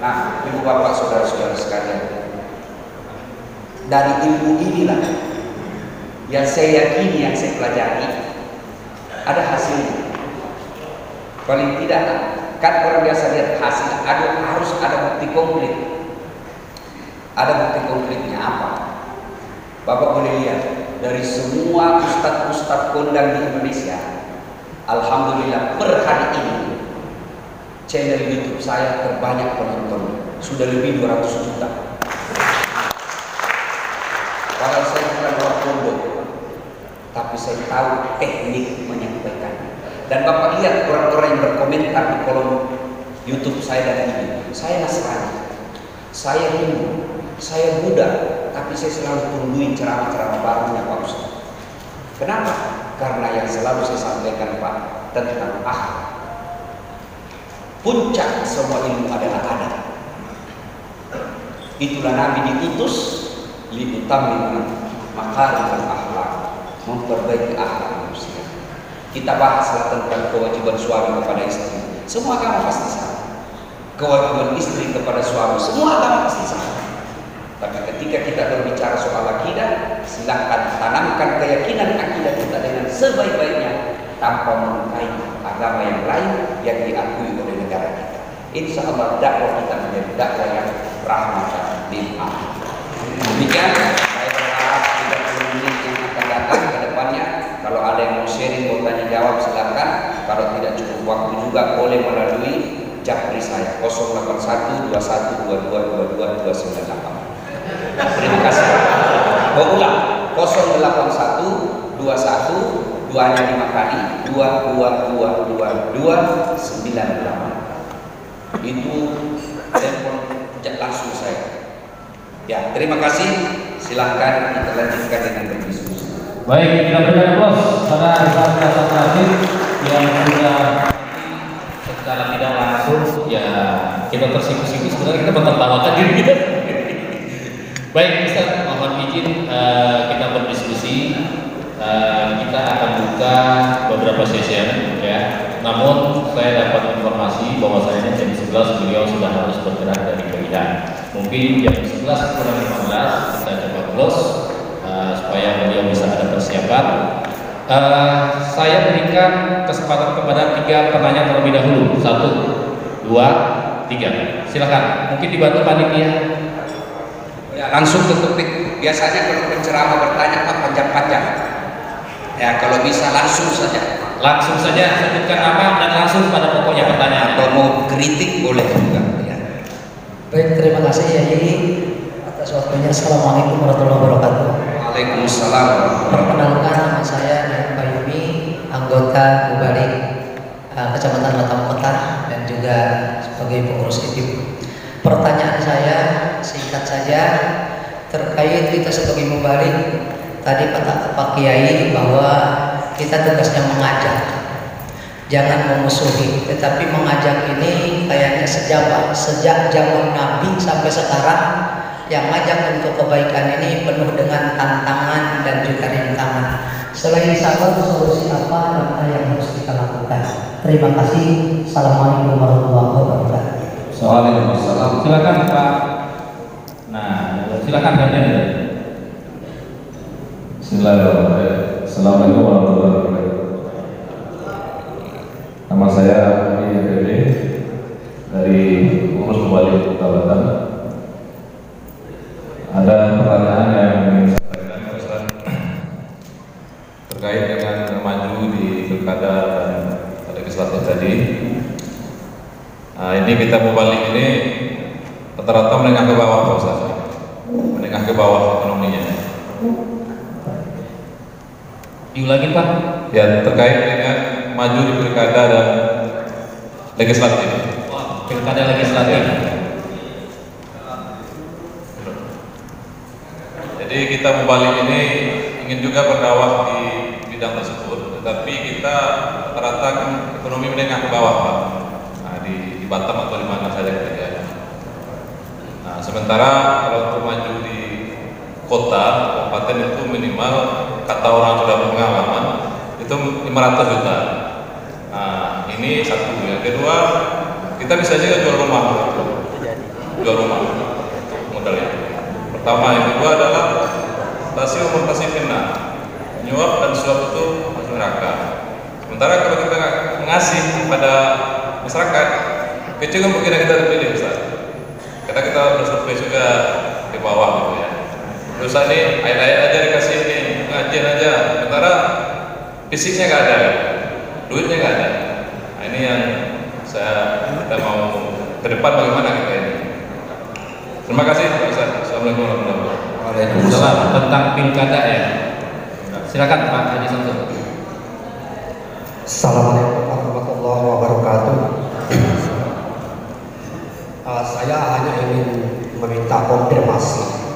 Nah, ibu bapak saudara-saudara sekalian, dari ilmu inilah yang saya yakini, yang saya pelajari, ada hasilnya. Paling tidak, kan orang biasa lihat hasil, harus ada bukti konkret. Ada bukti konkretnya apa? Bapak boleh lihat dari semua ustadz-ustadz kondang di Indonesia, alhamdulillah per hari ini channel YouTube saya terbanyak penonton, sudah lebih 200 juta. Padahal saya bukan orang pondok, tapi saya tahu teknik menyampaikan. Dan Bapak lihat orang-orang yang berkomentar di kolom YouTube saya dan ini, saya Nasrani, saya Hindu, saya Buddha, tapi saya selalu tungguin ceramah-ceramah barunya Pak Ustaz. Kenapa? Karena yang selalu saya sampaikan Pak tentang akhlak. Puncak semua ilmu adalah adab. Itulah Nabi diutus liutammima makarimul akhlak, memperbaiki akhlak manusia. Kita bahaslah tentang kewajiban suami kepada istri. Semua agama pasti sama. Kewajiban istri kepada suami, semua agama pasti sama. Tapi ketika kita berbicara soal akidah, silakan tanamkan keyakinan akidah kita dengan sebaik-baiknya tanpa melukai agama yang lain yang diakui oleh negara kita. Insya Allah dakwah kita menjadi dakwah yang rahmatan lil alamin. Demikian saya berharap 30 menit yang akan datang ke depannya, kalau ada yang mau sharing, mau tanya jawab silakan. Kalau tidak cukup waktu juga boleh melalui japri saya 08121222228. Terima kasih. Mau ulang 08121 2-nya 5 kali 2222298. Itu telepon langsung saya. Ya, terima kasih. Silahkan kita lanjutkan dengan berdiskusi. Baik, kita berikan aplaus pada rekan-rekan terakhir yang sudah secara tidak langsung ya kita tersipu-sipu, sebenarnya kita mentertawakan diri kita. Baik, Ustaz, mohon izin kita berdiskusi. Kita akan buka beberapa session ya. Namun saya dapat informasi bahwasanya jam 11 beliau sudah harus bergerak dari pilihan. Mungkin jam 11 kurang 15 kita coba close supaya beliau bisa ada persiapan. Saya berikan kesempatan kepada 3 penanya terlebih dahulu. 1, 2, 3. Silakan. Mungkin dibantu panitia. Ya, langsung ke topik. Biasanya kalau penceramah bertanya kan panjang-panjang. Ya, kalau bisa langsung saja. Langsung saja sebutkan nama dan langsung pada pokoknya pertanyaan. Atau mau kritik boleh juga. Ya. Baik, terima kasih Yai atas waktunya. Assalamualaikum warahmatullahi wabarakatuh. Waalaikumsalam. Perkenalkan, nama saya Yai Bayumi, anggota Mubalik Kecamatan Batam Kota dan juga sebagai pengurus IPIP. Pertanyaan saya singkat saja terkait kita sebagai Mubalik. Tadi kata Pak Kiai bahwa kita tugasnya mengajak, jangan memusuhi, tetapi mengajak ini kayaknya sejak zaman Nabi sampai sekarang yang ngajak untuk kebaikan ini penuh dengan tantangan dan juga rintangan. Selain sabar, solusi apa yang harus kita lakukan? Terima kasih. Assalamualaikum warahmatullahi wabarakatuh. Waalaikumsalam. Silakan Pak. Nah, silakan kalian. Bismillahirrahmanirrahim. Assalamualaikum warahmatullahi wabarakatuh. Nama saya Ami FB dari Pengurus Mubalik Kota Batam. Ada pertanyaan yang ingin saya sampaikan Ustaz terkait dengan maju di pilkada dan legislatif tadi. Nah, ini kita Mubalik ini rata-rata menengah ke bawah Pak Ustaz. Menengah ke bawah ekonominya. Diulangi Pak. Ya, terkait dengan maju di pilkada dan legislatif. Pilkada legislatif. Jadi kita Mubalik ini ingin juga berdakwah di bidang tersebut, tetapi kita rata-rata ekonomi menengah ke bawah Pak. Nah, di Batam atau di mana saja kita. Nah, sementara kalau untuk maju di kota, kabupaten itu minimal kata orang sudah berpengalaman itu 500 juta. Nah, ini satu. Yang kedua, kita bisa juga jual rumah. Jual rumah modalnya. Pertama, yang kedua adalah stasiun kena nyuap dan suap itu masuk neraka. Sementara kalau kita ngasih kepada masyarakat, kecil mungkin kita terpilih Ustaz. Kita bersurvei juga di bawah gitu ya. Terus ini ayat-ayat aja dikasih ini, ngajian aja, sementara fisiknya nggak ada, duitnya nggak ada. Nah, ini yang kita mau ke depan bagaimana kita ini. Terima kasih Pak Ustaz. Assalamualaikum warahmatullahi wabarakatuh. Waalaikumsalam. Tentang pilkada ya. Silakan Pak Haji Samsul. Assalamualaikum warahmatullahi wabarakatuh. Saya hanya ingin meminta konfirmasi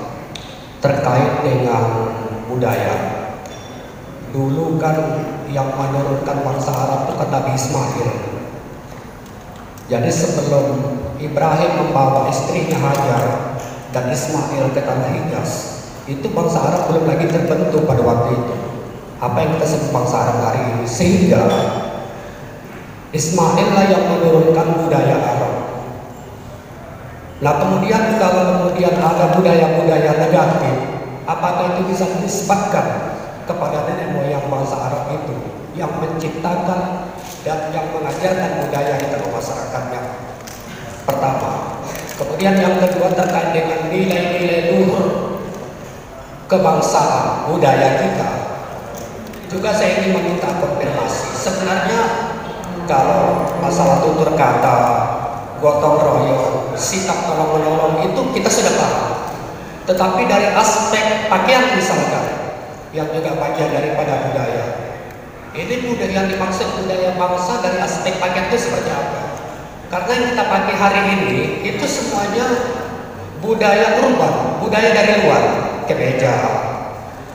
terkait dengan budaya. Dulu kan yang menurunkan bangsa Arab itu kan Nabi Ismail. Jadi sebelum Ibrahim membawa istrinya Hajar dan Ismail ke tanah Hijaz, itu bangsa Arab belum lagi terbentuk pada waktu itu. Apa yang kita sebut bangsa Arab hari ini, sehingga Ismail lah yang menurunkan budaya Arab. Nah kemudian kalau kemudian ada budaya-budaya negatif, apakah itu bisa dinisbatkan kepada nenek moyang bangsa Arab itu yang menciptakan dan yang mengajarkan budaya di tengah masyarakatnya? Pertama. Kemudian yang kedua terkait dengan nilai-nilai luhur kebangsaan budaya kita, juga saya ingin meminta konfirmasi. Sebenarnya kalau masalah tutur kata, gotong royong, sikap tolong menolong itu kita sudah paham. Tetapi dari aspek pakaian misalkan, yang juga bagian daripada budaya, ini budaya yang dimaksud budaya bangsa dari aspek pakaian itu seperti apa? Karena yang kita pakai hari ini itu semuanya budaya urban, budaya dari luar. Kemeja,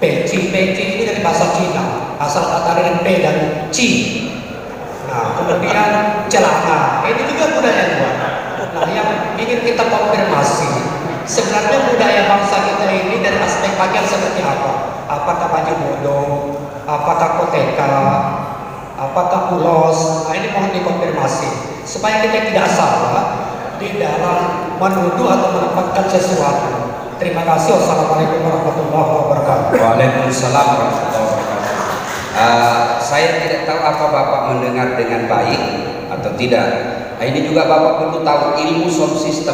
peci ini dari bahasa Cina, asal kata dari P dan C. Nah, kemudian celana, ini juga budaya luar. Nah, yang ingin kita konfirmasi, sebenarnya budaya bangsa kita ini dari aspek pakaian seperti apa? Apakah baju bodo, apakah koteka, apakah ulos? Nah, ini mohon dikonfirmasi supaya kita tidak salah di dalam menuduh atau menempatkan sesuatu. Terima kasih. Wassalamualaikum warahmatullahi wabarakatuh. Waalaikumsalam warahmatullahi wabarakatuh. Saya tidak tahu apa Bapak mendengar dengan baik atau tidak. Ini juga Bapak perlu tahu ilmu sound system.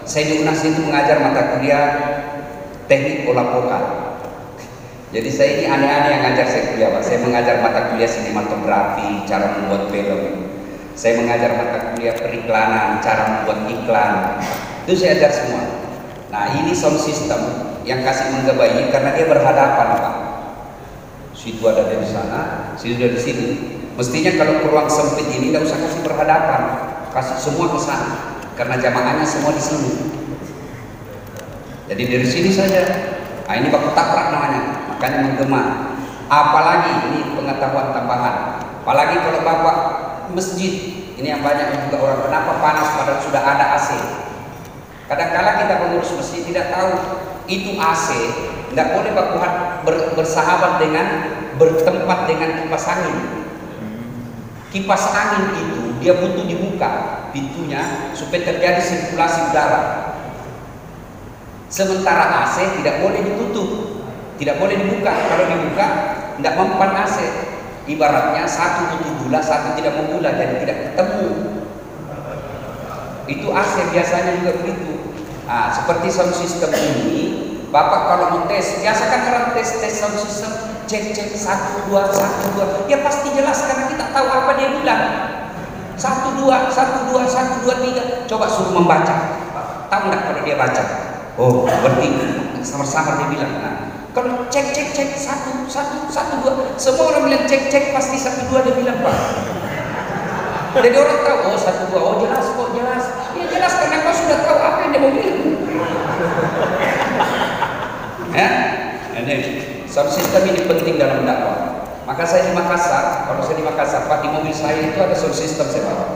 Saya di UNAS itu mengajar mata kuliah teknik olah vokal. Jadi saya ini aneh-aneh yang ngajar saya kuliah, Pak. Saya mengajar mata kuliah sinematografi, cara membuat film. Saya mengajar mata kuliah periklanan, cara membuat iklan. Itu saya ajar semua. Nah, ini sound system yang kasih menggabai karena dia berhadapan, Pak. Situ ada dari sana, situ dari sini. Mestinya kalau ke ruang sempit ini tidak usah kasih berhadapan, kasih semua ke sana. Karena jamaahnya semua di sini. Jadi dari sini saja. Nah, ini baku taprak namanya, makanya menggema. Apalagi ini pengetahuan tambahan. Apalagi kalau Bapak masjid, ini yang banyak juga orang kenapa panas padahal sudah ada AC. Kadang-kala kita pengurus masjid tidak tahu itu AC tidak boleh bersahabat dengan bertempat dengan kipas angin. Kipas angin itu dia butuh dibuka pintunya supaya terjadi sirkulasi udara. Sementara AC tidak boleh ditutup, tidak boleh dibuka. Kalau dibuka tidak mempan AC. Ibaratnya satu butuh gula, satu tidak mau gula, jadi tidak ketemu. Itu AC biasanya juga begitu. Nah, seperti sound system ini, Bapak kalau mau tes, biasakan orang tes sound system, cek 1 2 1 2, ya pasti jelas karena kita tahu apa dia bilang. 1 2 1 2 1 2 3, coba suruh membaca. Tahu nggak kalau dia baca? Oh, berarti sama-sama dia bilang. Nah, kalau cek 1 1 1 2, semua orang bilang cek pasti 1 2 dia bilang, Pak. Jadi orang tahu, oh 1 2, oh jelas kok, jelas. Ya jelas karena kau sudah tahu apa yang dia mau bilang. Ya, ini sound system ini penting dalam dakwah. Maka saya di Makassar, kalau saya di Makassar, Pak, di mobil saya itu ada sound system saya bawa.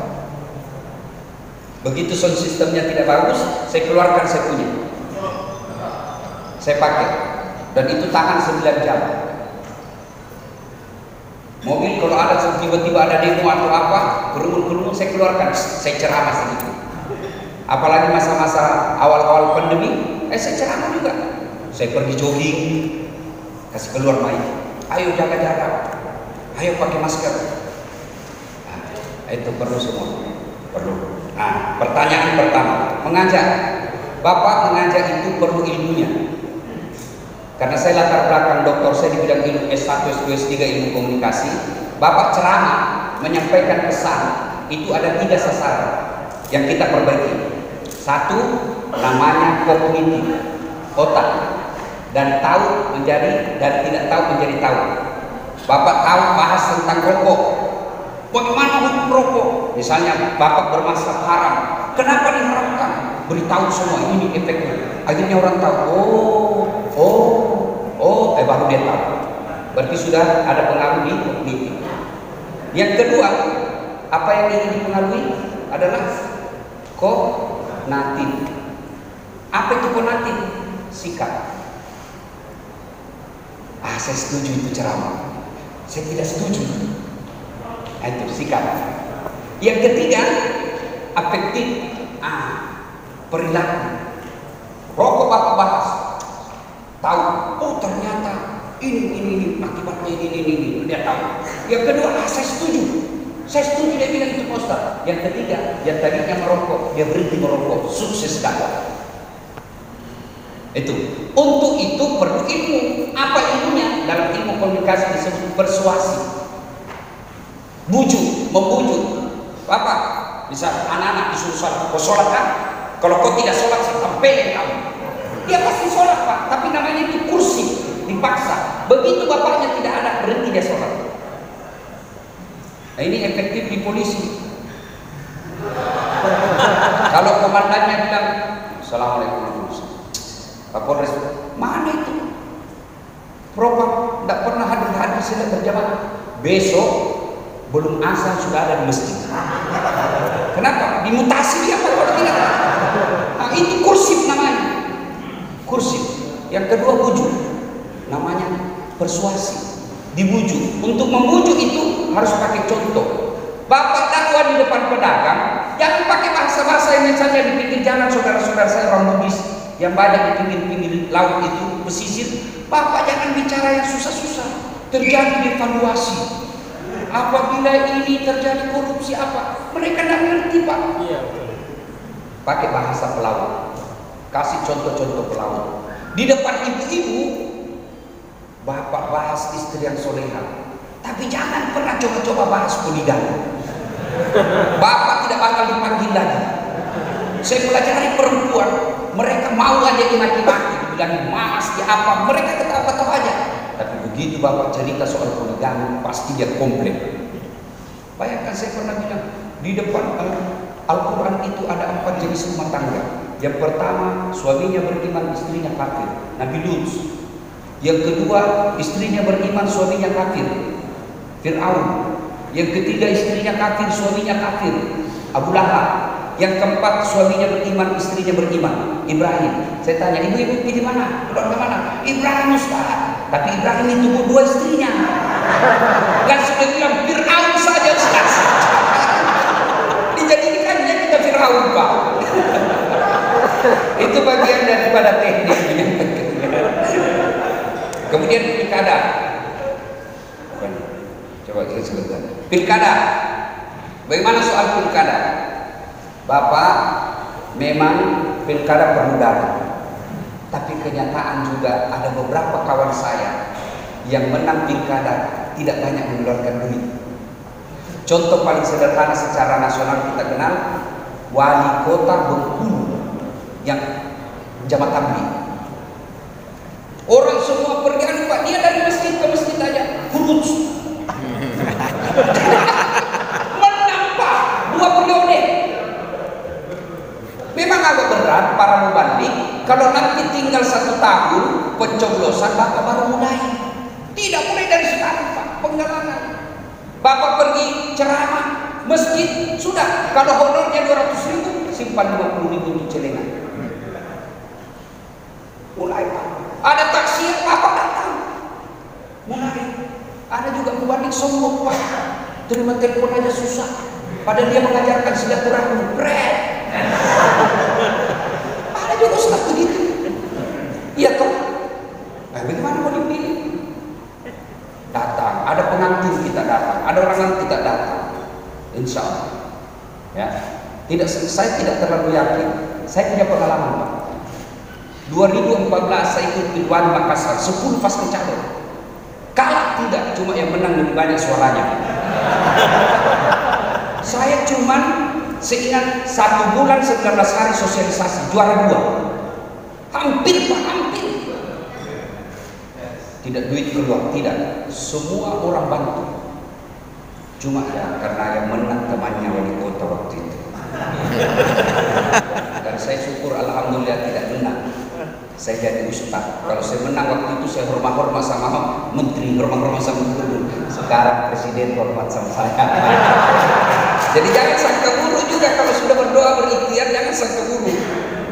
Begitu sound systemnya tidak bagus, saya keluarkan saya punya. Saya pakai. Dan itu tahan 9 jam. Mobil kalau ada tiba-tiba ada demo atau apa, kerumun-kerumun saya keluarkan, saya ceramah sedikit. Apalagi masa-masa awal-awal pandemi, saya ceramah juga. Saya pergi jogging, kasih keluar mic. Ayo jaga jarak, ayo pakai masker. Nah, itu perlu semua, perlu. Nah, pertanyaan pertama, mengajar. Bapak mengajar itu perlu ilmunya. Karena saya latar belakang doktor saya di bidang ilmu S1, S2, S3 ilmu komunikasi. Bapak ceramah menyampaikan pesan itu ada 3 sasaran yang kita perbaiki. 1, namanya kognitif, otak, dan tahu menjadi dan tidak tahu menjadi tahu. Bapak tahu bahas tentang rokok, bagaimana hukum rokok, misalnya Bapak bermasalah haram, kenapa diharamkan, beritahu semua ini efeknya. Akhirnya orang tahu, baru dia tahu. Berarti sudah ada pengaruh di kognitif. Yang kedua, apa yang ingin dipengaruhi? adalah konatif. Apa itu konatif? Sikap. Saya setuju itu ceramah, saya tidak setuju. Itu sikap. Yang ketiga, afektif. Perilaku. Rokok Bapak bahas, tahu. Oh ternyata ini akibatnya ini dia tahu. Yang kedua, saya setuju dia bilang itu Ustaz. Yang ketiga, yang tadinya merokok dia berhenti merokok, sukses dakwah. Itu. Untuk itu perlu ilmu. Apa ilmunya? Dalam ilmu komunikasi disebut persuasi. Membujuk. Bapak, bisa anak-anak disuruh sholat. Kau sholat kan? Kalau kau tidak sholat, saya tampilin kamu. Dia pasti sholat Pak, tapi namanya itu kursi, dipaksa. Begitu bapaknya tidak ada, berhenti dia sholat. Nah ini efektif di polisi. Kalau komandannya bilang, Assalamualaikum warahmatullahi wabarakatuh. Kapolres, mana itu? Propam tidak pernah hadir sila berjamaah. Besok belum asal sudah ada di masjid. Kenapa? Dimutasi dia kalau tidak. Nah, itu kursif namanya. Kursif. Yang kedua bujuk. Namanya persuasi. Dibujuk. Untuk membujuk itu harus pakai contoh. Bapak dakwah di depan pedagang, jangan pakai bahasa-bahasa yang misalnya di pinggir jalan saudara-saudara saya orang Bugis yang banyak di pinggir-pinggir laut itu pesisir. Bapak jangan bicara yang susah-susah. Terjadi devaluasi. Apabila ini terjadi korupsi apa? Mereka tidak ngerti Pak. Iya betul. Pakai bahasa pelaut. Kasih contoh-contoh pelaut. Di depan ibu-ibu, Bapak bahas istri yang soleha. Tapi jangan pernah coba-coba bahas poligami. Bapak tidak bakal dipanggil lagi. Saya pelajari perempuan, mereka mau aja dimaki-maki, bilang mas ya apa, mereka ketawa-ketawa aja. Tapi begitu Bapak cerita soal poligami, pasti dia komplain. Bayangkan saya pernah bilang, di depan Al-Quran itu ada 4 jenis rumah tangga. Yang pertama, suaminya beriman, istrinya kafir, Nabi Lut. Yang kedua, istrinya beriman, suaminya kafir, Fir'aun. Yang ketiga, istrinya kafir, suaminya kafir, Abu Lahab. Yang keempat, suaminya beriman, istrinya beriman, Ibrahim. Saya tanya, ibu-ibu pilih mana? Keluarga mana? Ibrahim Ustaz. Tapi Ibrahim itu 2 istrinya. Langsung dia bilang, Fir'aun saja Ustaz. Dijadikannya kita Fir'aun Pak. Itu bagian daripada tekniknya. Kemudian pilkada. Coba kita sebentar. Pilkada. Bagaimana soal pilkada? Bapak, memang pilkada perlu dana. Tapi kenyataan juga ada beberapa kawan saya yang menang pilkada tidak banyak mengeluarkan duit. Contoh paling sederhana secara nasional kita kenal, wali kota Bengkulu yang Jabatambi. Orang semua pergi Pak, dia dari masjid ke masjid aja, huruf. Menang Pak, 2 periode. Memang agak berat para mubalik. Kalau nanti tinggal 1 tahun pencoblosan Bapak baru mulai. Tidak mulai dari sekarang Pak, penggalangan. Bapak pergi ceramah masjid sudah. Kalau honornya 200.000, simpan 20.000 untuk celengan. Mulai Pak. Ada taksi Bapak datang. Mulai. Ada juga mubalik sombong Pak. Terima telepon aja susah. Padahal dia mengajarkan silaturahmi. Red. Ada juga sudah begitu. Iya toh. Nah, bagaimana mau dipilih? Datang, ada pengantin kita datang, ada orang kita datang. Insya Allah. Ya. Saya tidak terlalu yakin. Saya punya pengalaman Pak. 2014 saya ikut Pilwan Makassar, 10 pasangan calon. Kalah tidak, cuma yang menang lebih banyak suaranya. Saya cuman seingat 1 bulan 19 hari sosialisasi, juara 2. Hampir Pak, hampir. Tidak duit keluar, tidak. Semua orang bantu. Cuma ya karena yang menang temannya wali kota waktu itu. Dan saya syukur alhamdulillah tidak menang. Saya jadi ustaz. Kalau saya menang waktu itu saya hormat-hormat sama menteri, hormat-hormat sama gubernur. Sekarang presiden hormat sama saya. Jadi jangan sangka buruk juga. juga kalau sudah berdoa berikhtiar jangan sekeburu.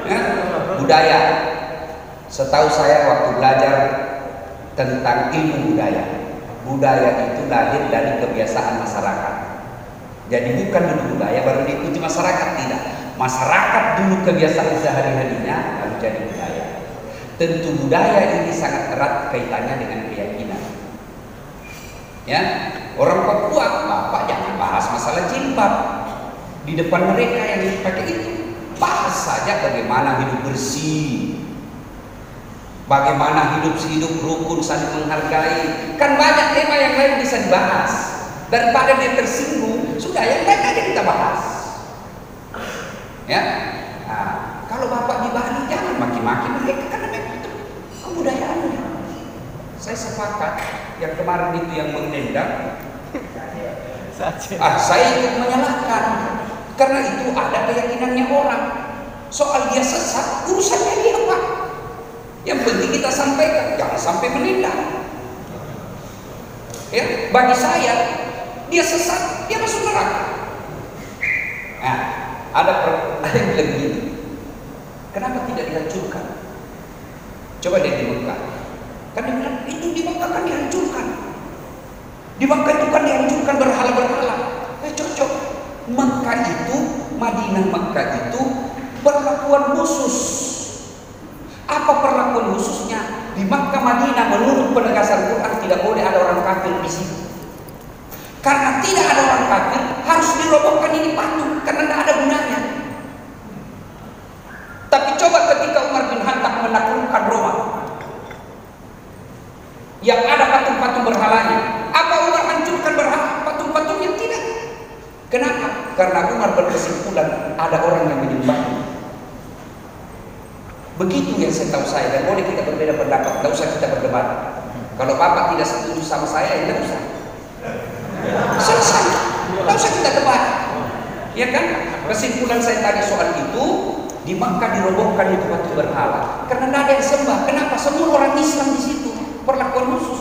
Ya. Budaya. Setahu saya waktu belajar tentang ilmu budaya itu lahir dari kebiasaan masyarakat. Jadi bukan dulu budaya baru diikuti masyarakat, tidak. Masyarakat dulu kebiasaan sehari-harinya lalu jadi budaya. Tentu budaya ini sangat erat kaitannya dengan keyakinan. Ya, orang Papua, Bapak jangan bahas masalah jilbab di depan mereka yang dipakai itu. Bahas saja bagaimana hidup bersih, bagaimana hidup rukun, saling menghargai. Kan banyak tema yang lain bisa dibahas. Daripada dia tersinggung, sudah yang lain aja kita bahas. Ya, nah, kalau Bapak di Bali jangan maki-maki mereka karena memang itu kebudayaannya. Saya sepakat yang kemarin itu yang menendang. Saya ikut menyalahkan karena itu ada keyakinannya orang. Soal dia sesat, urusannya dia Pak. Yang penting kita sampaikan, jangan sampai menendang. Ya, bagi saya dia sesat, dia masuk neraka. Nah, ada yang bilang begini, kenapa tidak dihancurkan? Coba dia di Mekah. Kan dia bilang itu di Mekah kan dihancurkan. Di Mekah itu kan dihancurkan berhala-berhala. Cocok. Mekah itu, Madinah Mekah itu perlakuan khusus. Apa perlakuan khususnya? Di Mekah Madinah menurut penegasan Quran tidak boleh ada orang kafir di situ. Karena tidak ada orang kafir harus dirobohkan ini patung karena tidak ada gunanya. Tapi coba ketika Umar bin Khattab menaklukkan Roma, yang ada patung-patung berhalanya, apa Umar hancurkan patung-patungnya? Tidak. Kenapa? Karena Umar berkesimpulan ada orang yang menyembahnya. Begitu yang saya tahu saya, dan boleh kita berbeda pendapat, tidak usah kita berdebat. Kalau Bapak tidak setuju sama saya, ya tidak usah. Selesai, tidak usah kita debat. Ya kan? Kesimpulan saya tadi soal itu, di Makkah dirobohkan itu patung berhala karena tidak ada yang sembah. Kenapa? Semua orang Islam di situ, perlakuan khusus.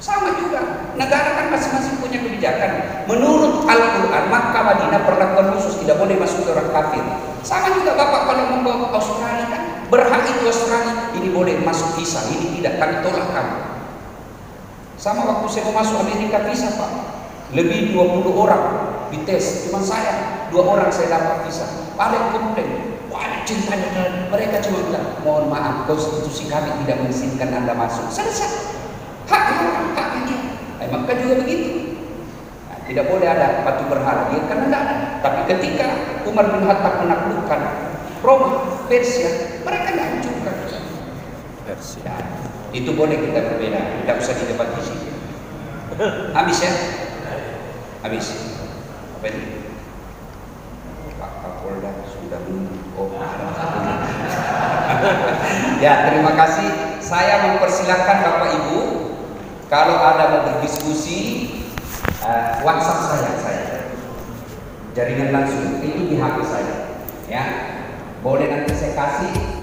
Sama juga, negara kan masing-masing punya kebijakan. Menurut Al-Quran, Makkah Madinah perlakuan khusus, tidak boleh masuk ke orang kafir. Sama juga Bapak kalau membawa ke Australia kan, berhak itu Australia, ini boleh masuk visa, ini tidak, kami tolak kamu. Sama waktu saya mau masuk Amerika visa Pak, lebih 20 orang dites, cuma saya 2 orang saya dapat visa. Ada yang komplain, wah ceritanya mereka cuma bilang, mohon maaf konstitusi kami tidak mengizinkan Anda masuk. Selesai. Haknya dia. Maka juga begitu. Nah, tidak boleh ada patung berhala dia karena tidak ada. Tapi ketika Umar bin Khattab menaklukkan Roma, Persia, mereka tidak hancurkan. Persia. Itu boleh kita berbeda. Tidak usah didebat di sini. Habis ya? Habis. Apa ini? Pak Kapolda sudah menunggu. Ya, terima kasih. Saya mempersilahkan Bapak Ibu. Kalau ada mau berdiskusi, WhatsApp saya, jaringan langsung itu di HP saya, ya. Boleh nanti saya kasih